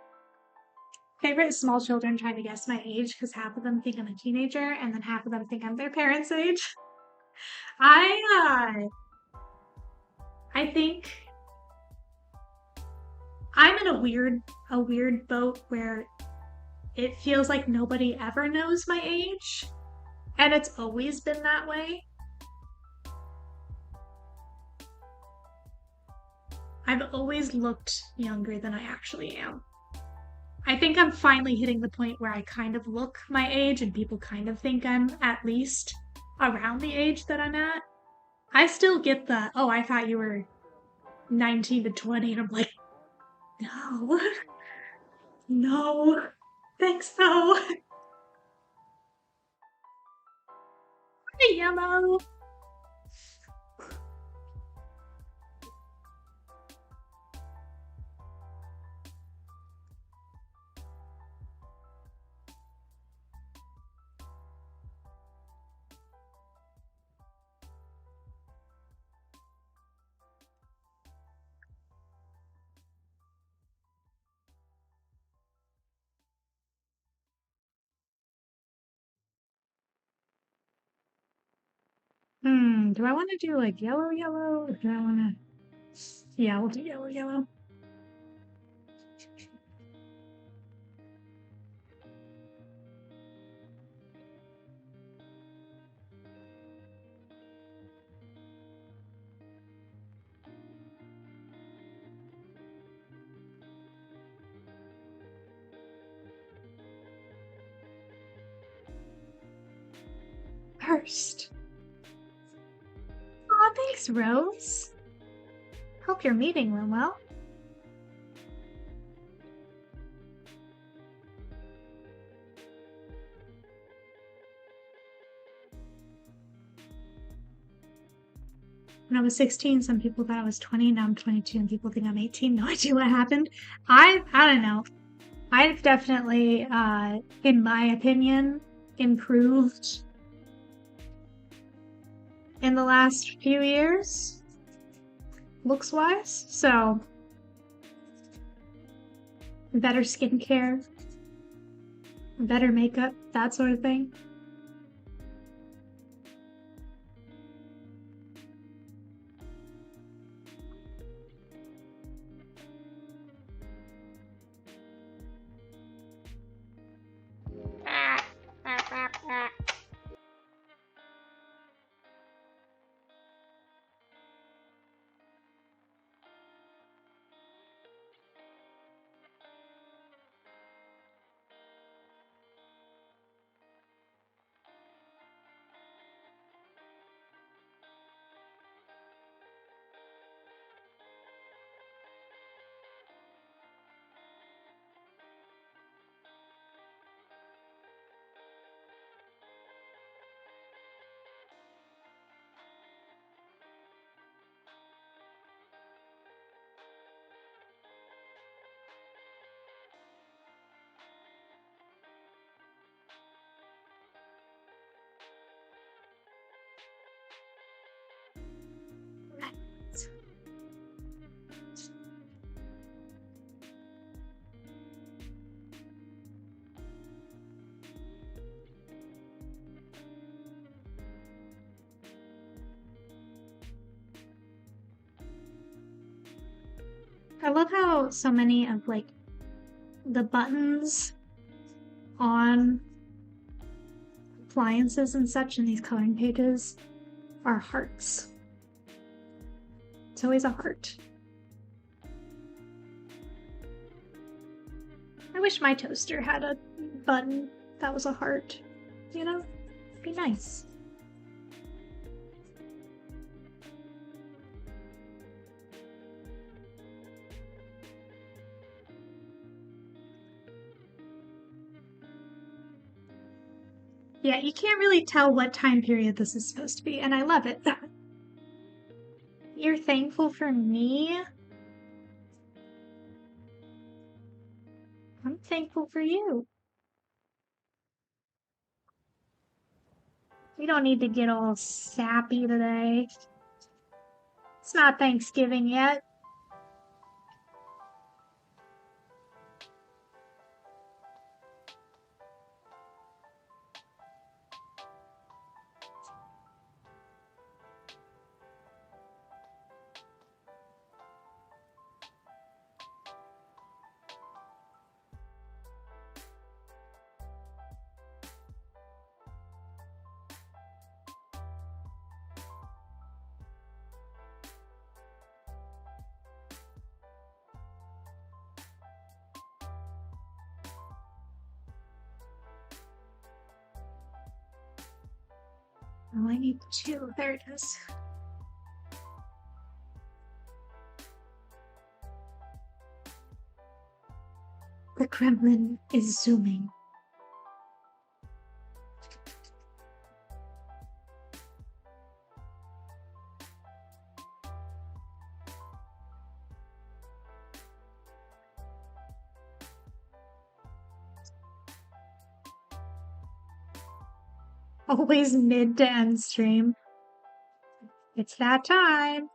S1: Favorite small children trying to guess my age because half of them think I'm a teenager and then half of them think I'm their parents' age. I think I'm in a weird boat where it feels like nobody ever knows my age, and it's always been that way. I've always looked younger than I actually am. I think I'm finally hitting the point where I kind of look my age and people kind of think I'm at least around the age that I'm at. I still get the, oh, I thought you were 19 to 20, and I'm like, no, no, thanks, no. Yellow. Do I want to do like yellow, yellow? Or do I want to? Yeah, we'll do yellow, yellow. First. Aw, thanks, Rose. Hope your meeting went well. When I was 16, some people thought I was 20. Now I'm 22, and people think I'm 18. No idea what happened. I don't know. I've definitely, in my opinion, improved in the last few years, looks wise. So, better skincare, better makeup, that sort of thing. I love how so many of like the buttons on appliances and such in these coloring pages are hearts. It's always a heart. I wish my toaster had a button that was a heart, you know? It'd be nice. Yeah, you can't really tell what time period this is supposed to be, and I love it. You're thankful for me? I'm thankful for you. We don't need to get all sappy today. It's not Thanksgiving yet. Oh, I need two. There it is. The Kremlin is zooming. Always mid to end stream. It's that time.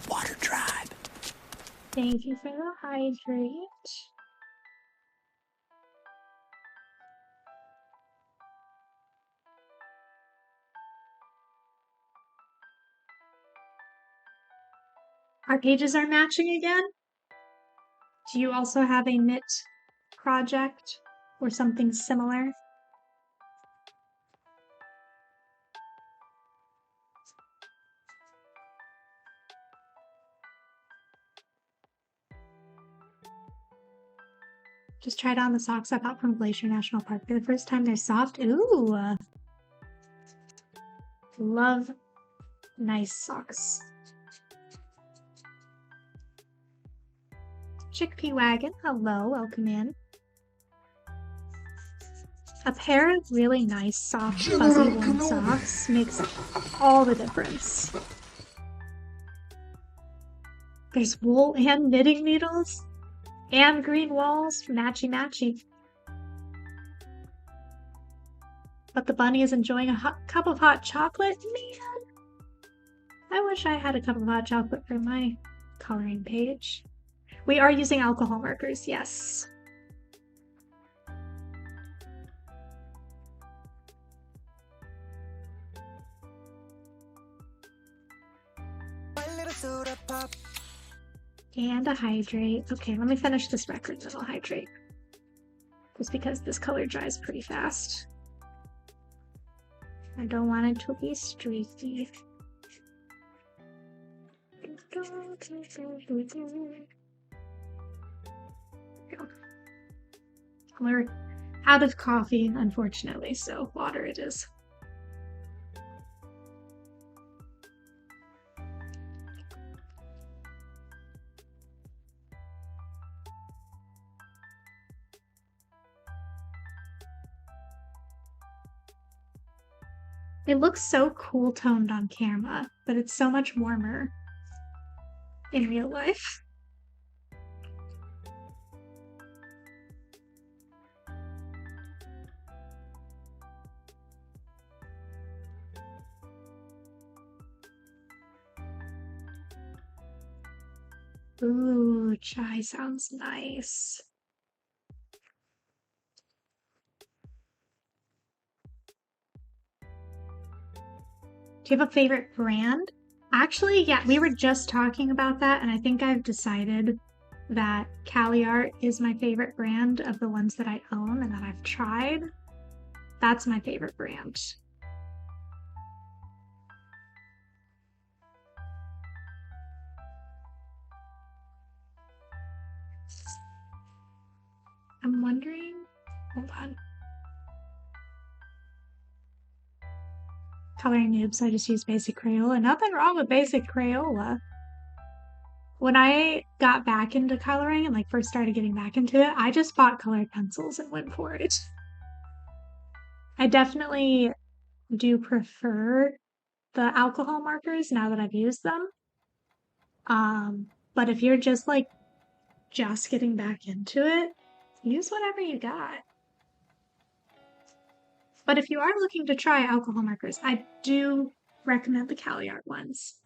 S2: Water Tribe.
S1: Thank you for the hydrate. Our pages are matching again. Do you also have a knit project or something similar? Just tried on the socks I bought from Glacier National Park for the first time. They're soft. Ooh. Love nice socks. Chickpea Wagon, hello, welcome in. A pair of really nice, soft, fuzzy woolen socks makes all the difference. There's wool and knitting needles and green walls, matchy-matchy. But the bunny is enjoying a cup of hot chocolate? Man, I wish I had a cup of hot chocolate for my coloring page. We are using alcohol markers, yes. And a hydrate. Okay, let me finish this record, then I'll hydrate. Just because this color dries pretty fast. I don't want it to be streaky. We're out of coffee, unfortunately, so water it is. It looks so cool toned on camera, but it's so much warmer in real life. Ooh, chai sounds nice. Do you have a favorite brand? Actually, yeah, we were just talking about that, and I think I've decided that CaliArt is my favorite brand of the ones that I own and that I've tried. That's my favorite brand. I'm wondering, hold on. Coloring noobs, I just use basic Crayola. Nothing wrong with basic Crayola. When I got back into coloring and like first started getting back into it, I just bought colored pencils and went for it. I definitely do prefer the alcohol markers now that I've used them. But if you're just like just getting back into it, use whatever you got. But if you are looking to try alcohol markers, I do recommend the CaliArt ones.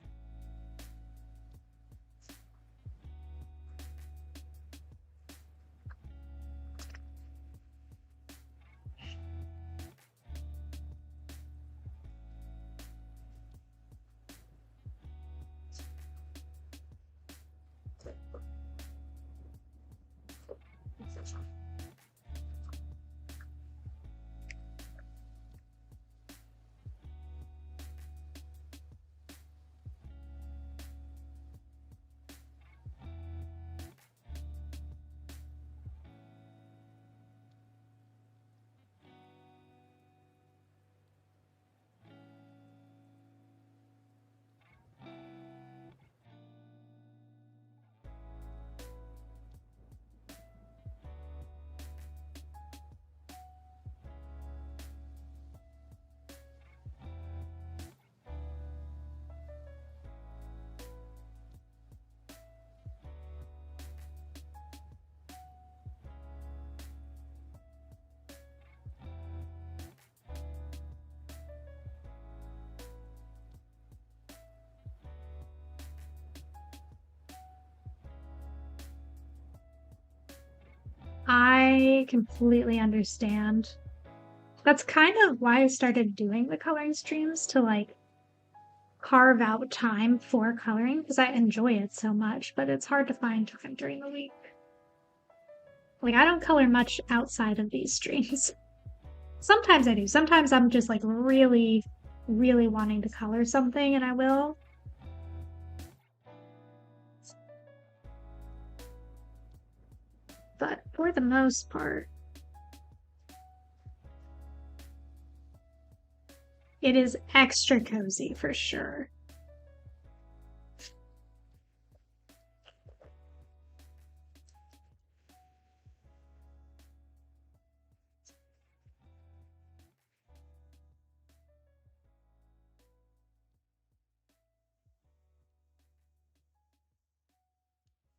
S1: I completely understand. That's kind of why I started doing the coloring streams, to like carve out time for coloring because I enjoy it so much, but it's hard to find time during the week. Like, I don't color much outside of these streams. Sometimes I do. Sometimes I'm just like really, really wanting to color something and I will. But for the most part, it is extra cozy for sure.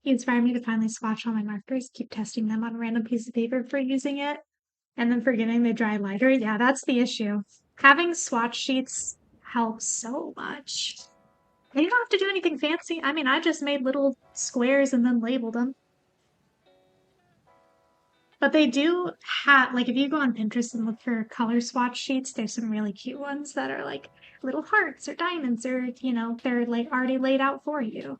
S1: He inspired me to finally swatch all my markers, keep testing them on a random piece of paper for using it, and then forgetting they dry lighter. Yeah, that's the issue. Having swatch sheets helps so much. And you don't have to do anything fancy. I mean, I just made little squares and then labeled them. But they do have, like, if you go on Pinterest and look for color swatch sheets, there's some really cute ones that are like little hearts or diamonds or, you know, they're like already laid out for you.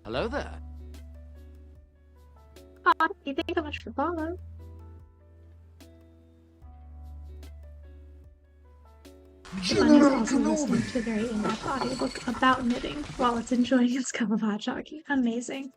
S2: Hello there.
S1: Aw, thank you so much for following. Bunny's also listening to a very in-depth audiobook about knitting while it's enjoying its cup of hot chocolate. Amazing.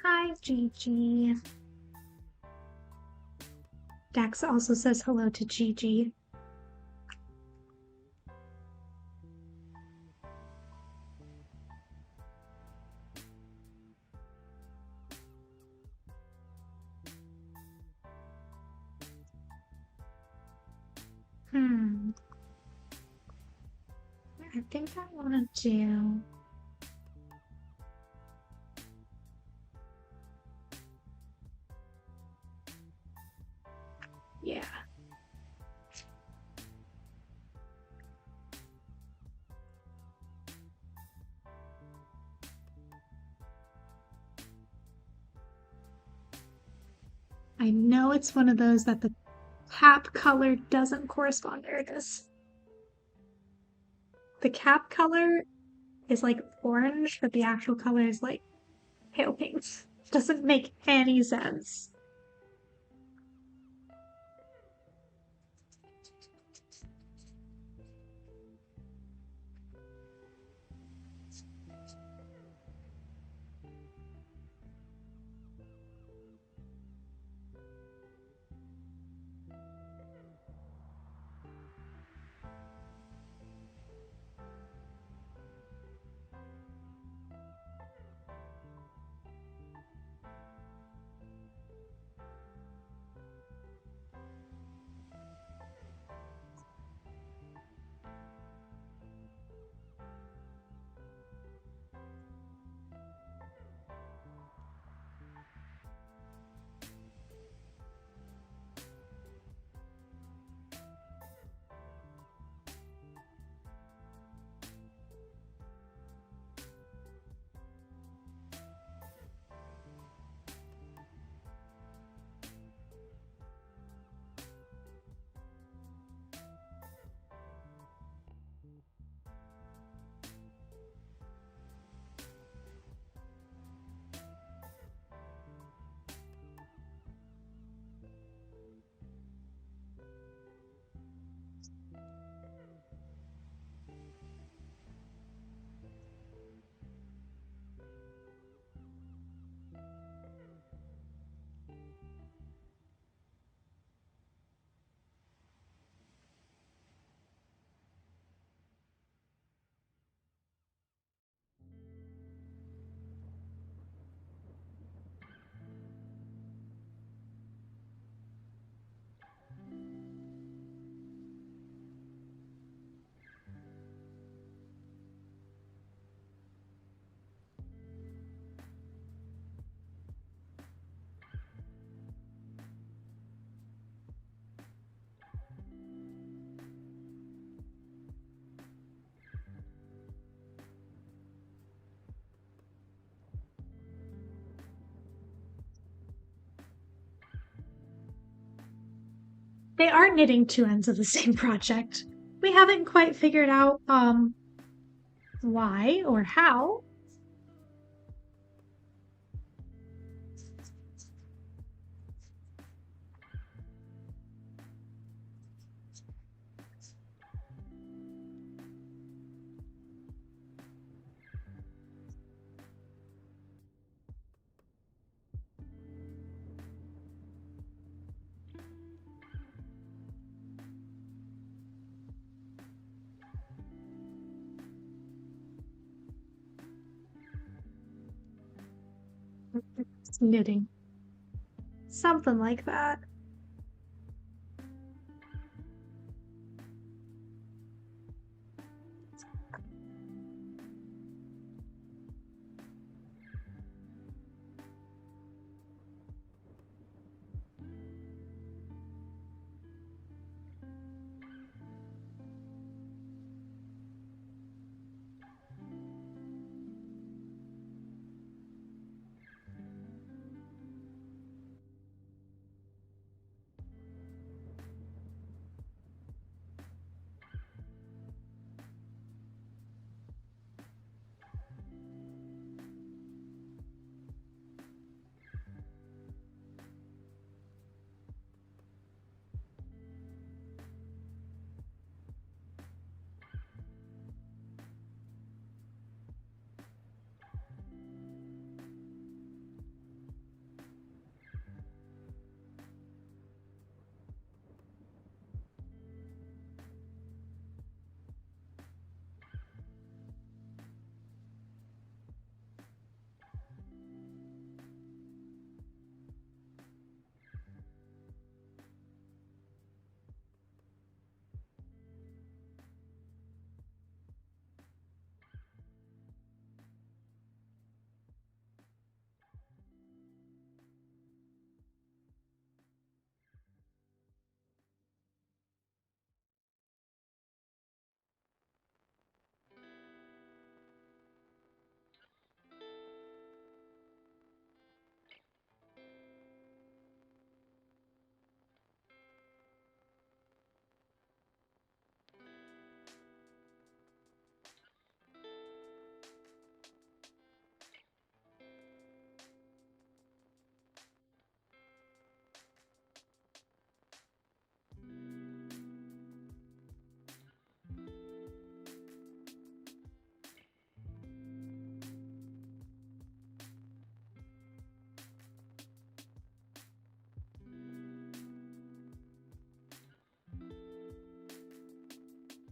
S1: Hi, Gigi. Dax also says hello to Gigi. I think I want to do... Yeah. I know it's one of those that the cap color doesn't correspond. There it is. The cap color is like orange, but the actual color is like pale pink. Doesn't make any sense. They are knitting two ends of the same project. We haven't quite figured out why or how. It's knitting. Something like that.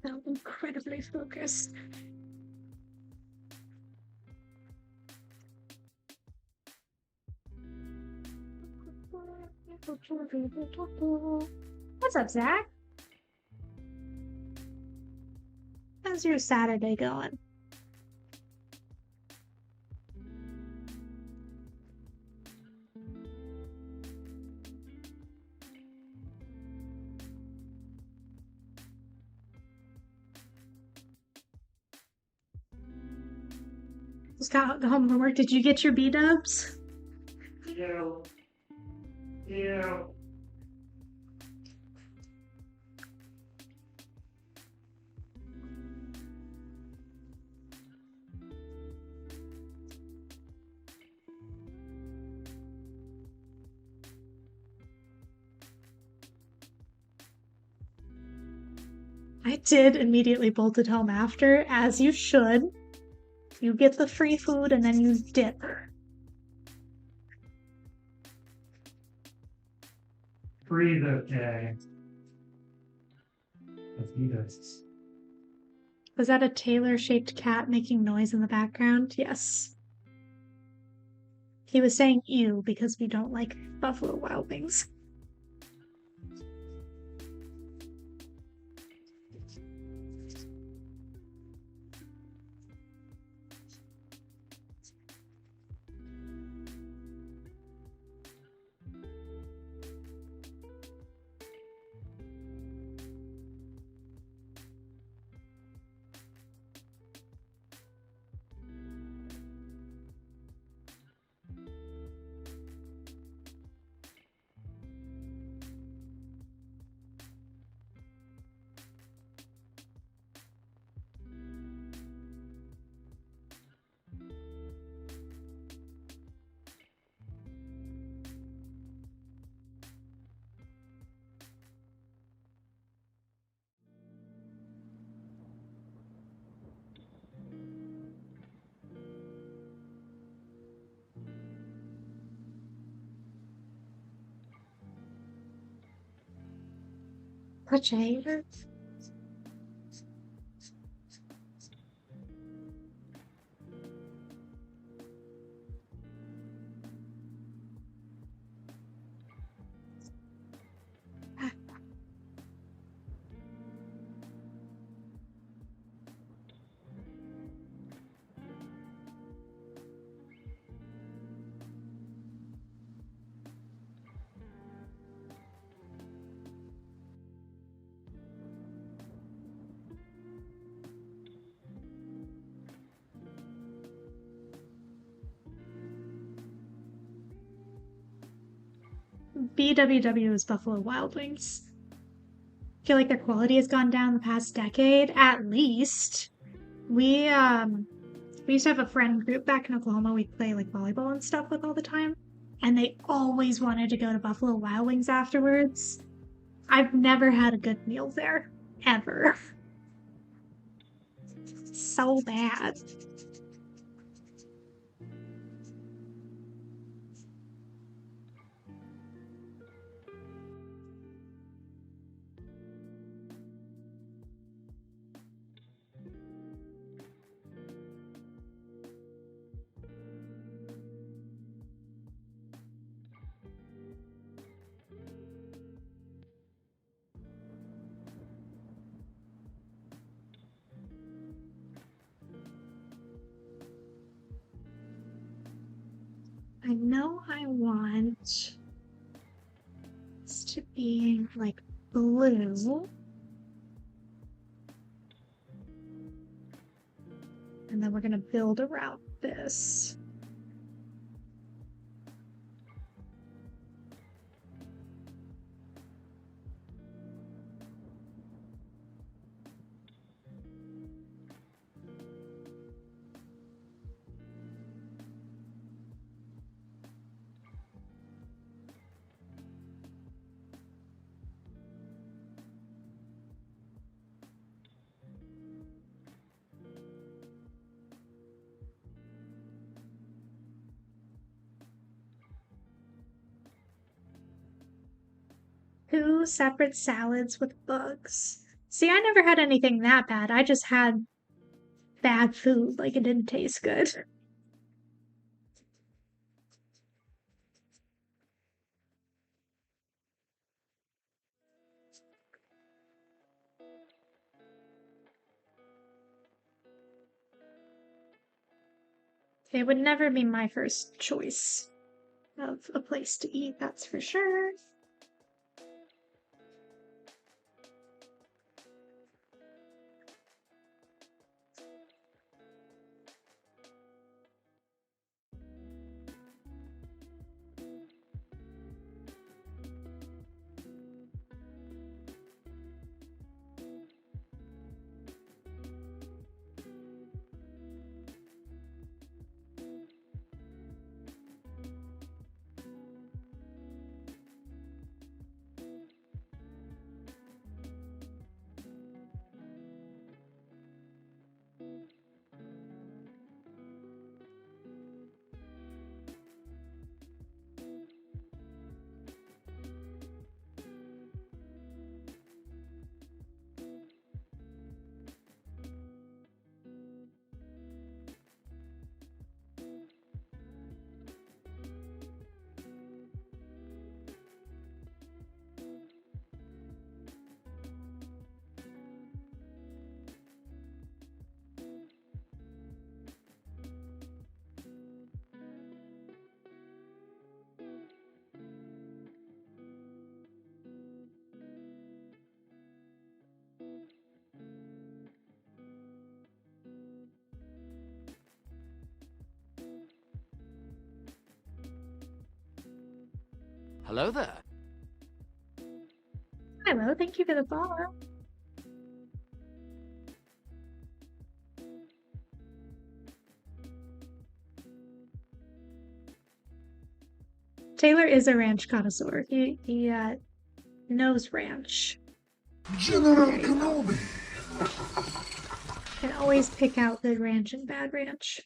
S1: felt incredibly focused. What's up, Zach? How's your Saturday going? Just got home from work. Did you get your B-dubs?
S3: Yeah. Yeah.
S1: I did immediately bolted home after, as you should. You get the free food and then you dip.
S3: Breathe okay. Let's
S1: Was that a Taylor-shaped cat making noise in the background? Yes. He was saying ew because we don't like Buffalo Wild Wings. Potato. BWW is Buffalo Wild Wings. I feel like their quality has gone down the past decade, at least. We used to have a friend group back in Oklahoma we'd play like volleyball and stuff with all the time, and they always wanted to go to Buffalo Wild Wings afterwards. I've never had a good meal there, ever. So bad. I know I want this to be like blue. And then we're gonna build around this. Two separate salads with bugs. See, I never had anything that bad. I just had bad food, like it didn't taste good. It would never be my first choice of a place to eat, that's for sure.
S2: Hello there.
S1: Hello, thank you for the follow. Taylor is a ranch connoisseur. He knows ranch.
S4: General Kenobi.
S1: Can always pick out good ranch and bad ranch.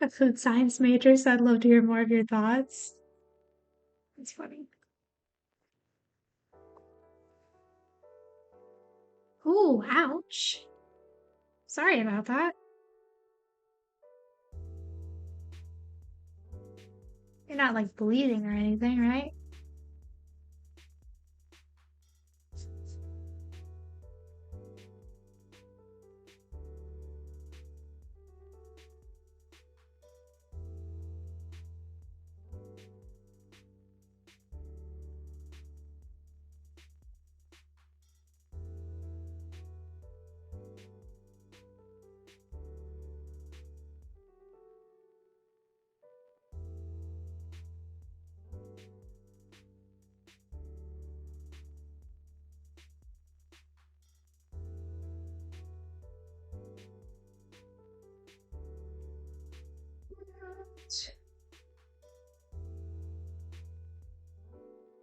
S1: A food science major, so I'd love to hear more of your thoughts. That's funny. Ooh, ouch. Sorry about that. You're not like bleeding or anything, right?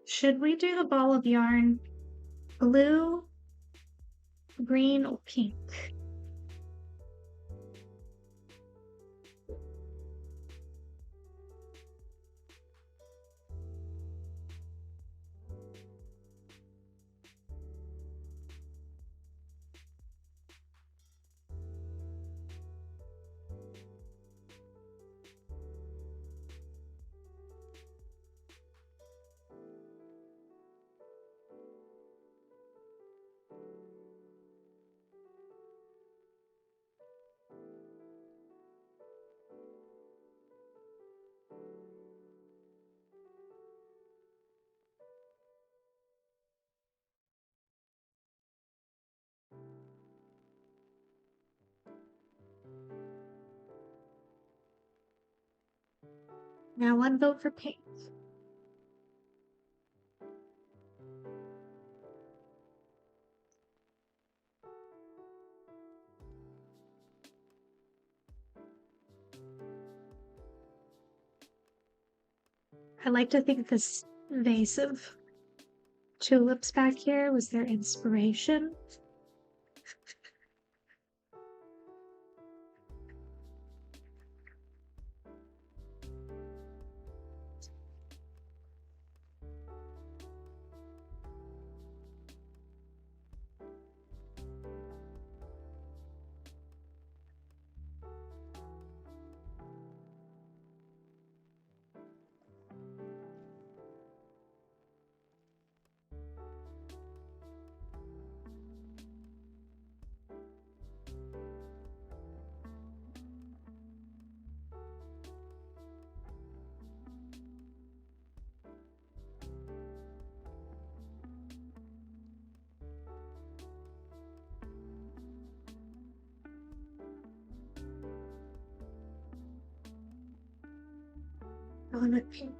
S1: Should we do the ball of yarn blue, green, or pink? Now one vote for pink. I like to think this vase of tulips back here was their inspiration. I want pink.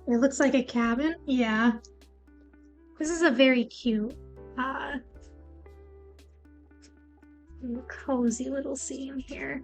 S1: It looks like a cabin. Yeah. This is a very cute, uh, cozy little scene here.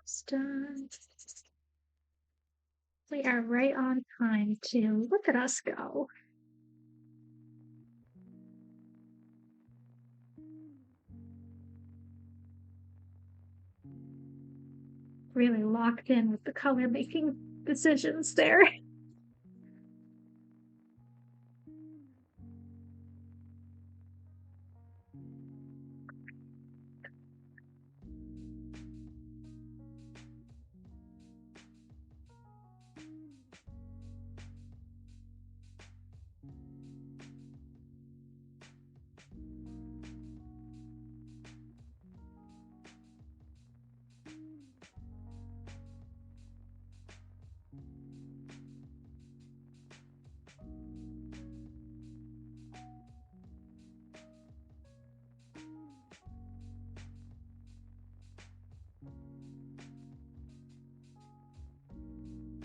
S1: Almost done. We are right on time to look at us go. Really locked in with the color making decisions there.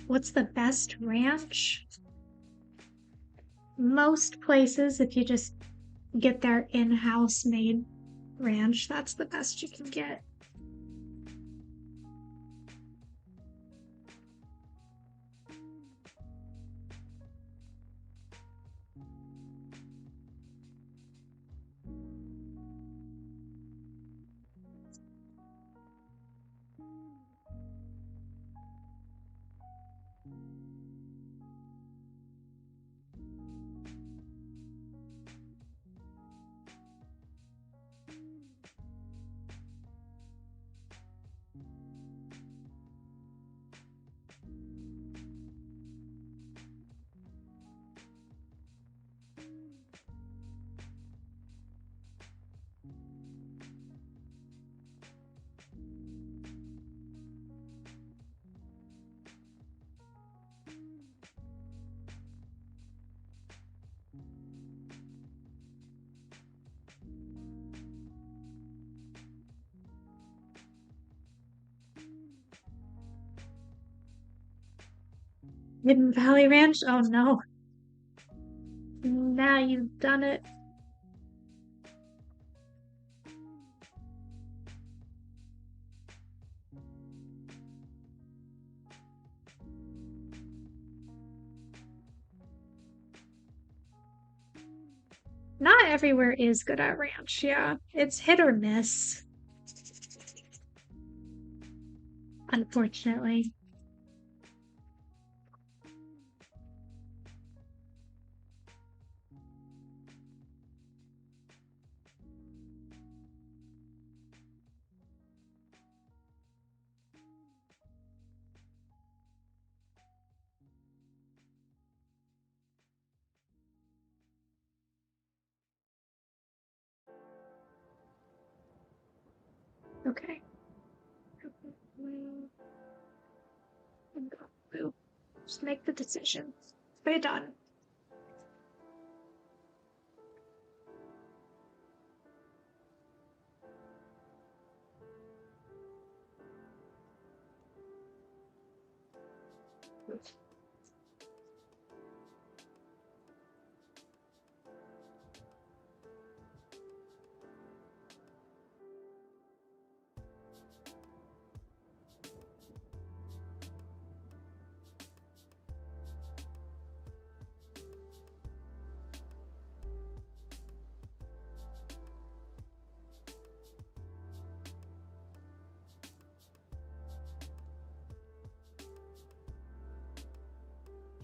S1: What's the best ranch? Most places, if you just get their in-house made ranch, that's the best you can get. Hidden Valley Ranch? Oh no. Now you've done it. Not everywhere is good at ranch, yeah. It's hit or miss, unfortunately. Okay. Just make the decision. We're done.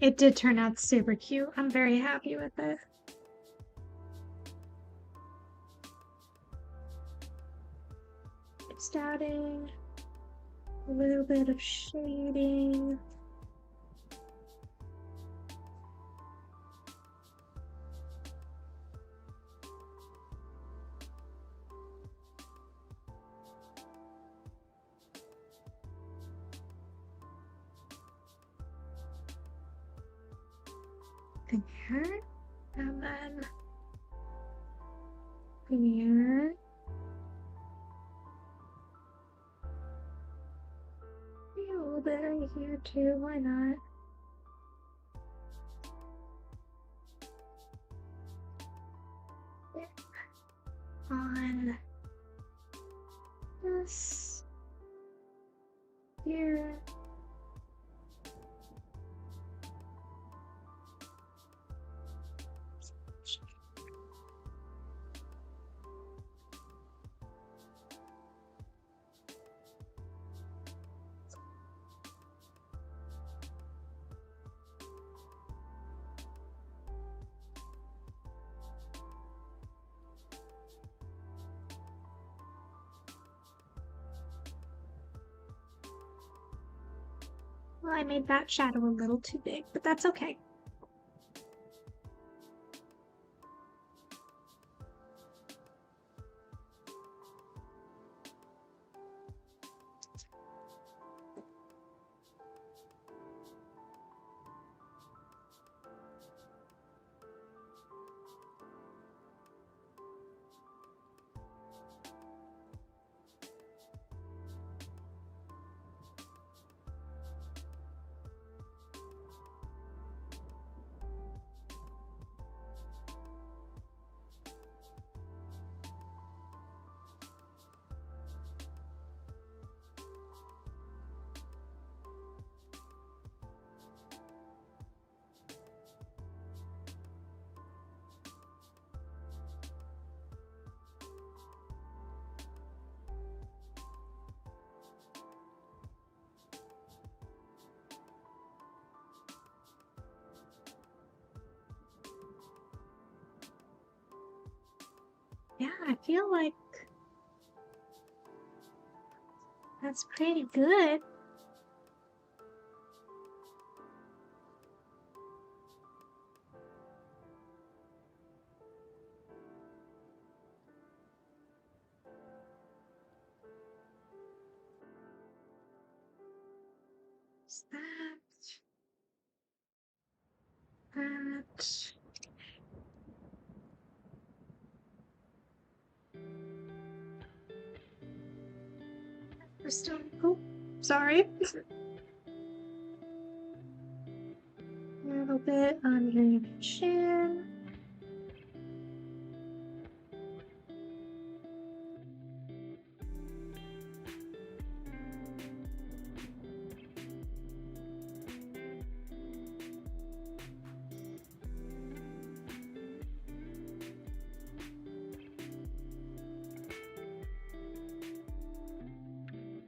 S1: It did turn out super cute. I'm very happy with it. Just adding a little bit of shading. There, and then here. A little bit right here too, why not? On this here. Well, I made that shadow a little too big, but that's okay. Yeah, I feel like that's pretty good. Is that. We're still. Oh, sorry. little bit under your chin.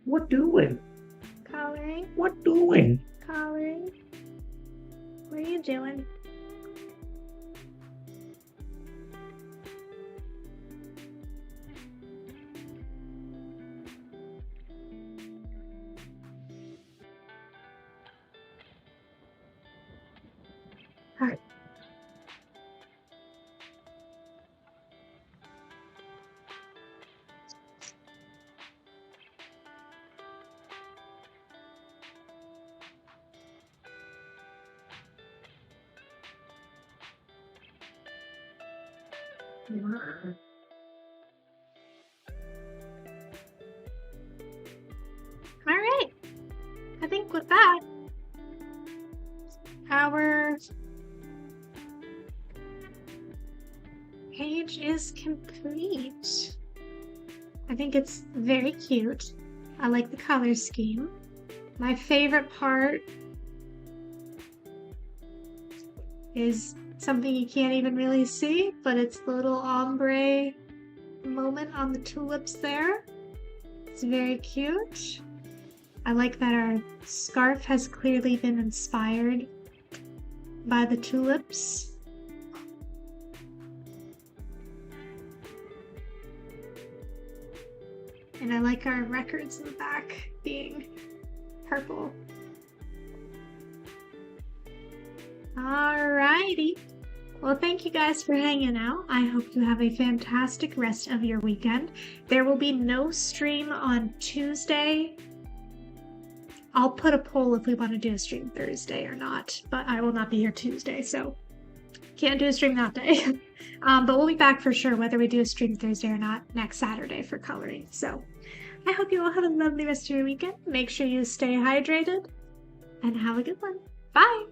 S3: What doing?
S1: Coloring,
S3: What doing?
S1: coloring. What are you doing? Alright. Alright. I think with that, our page is complete. I think it's very cute. I like the color scheme. My favorite part is something you can't even really see, but it's the little ombre moment on the tulips there. It's very cute. I like that our scarf has clearly been inspired by the tulips. And I like our records in the back being purple. Alrighty. Well, thank you guys for hanging out. I hope you have a fantastic rest of your weekend. There will be no stream on Tuesday. I'll put a poll if we want to do a stream Thursday or not, but I will not be here Tuesday, so can't do a stream that day. But we'll be back for sure, whether we do a stream Thursday or not, next Saturday for coloring. So I hope you all have a lovely rest of your weekend. Make sure you stay hydrated and have a good one. Bye!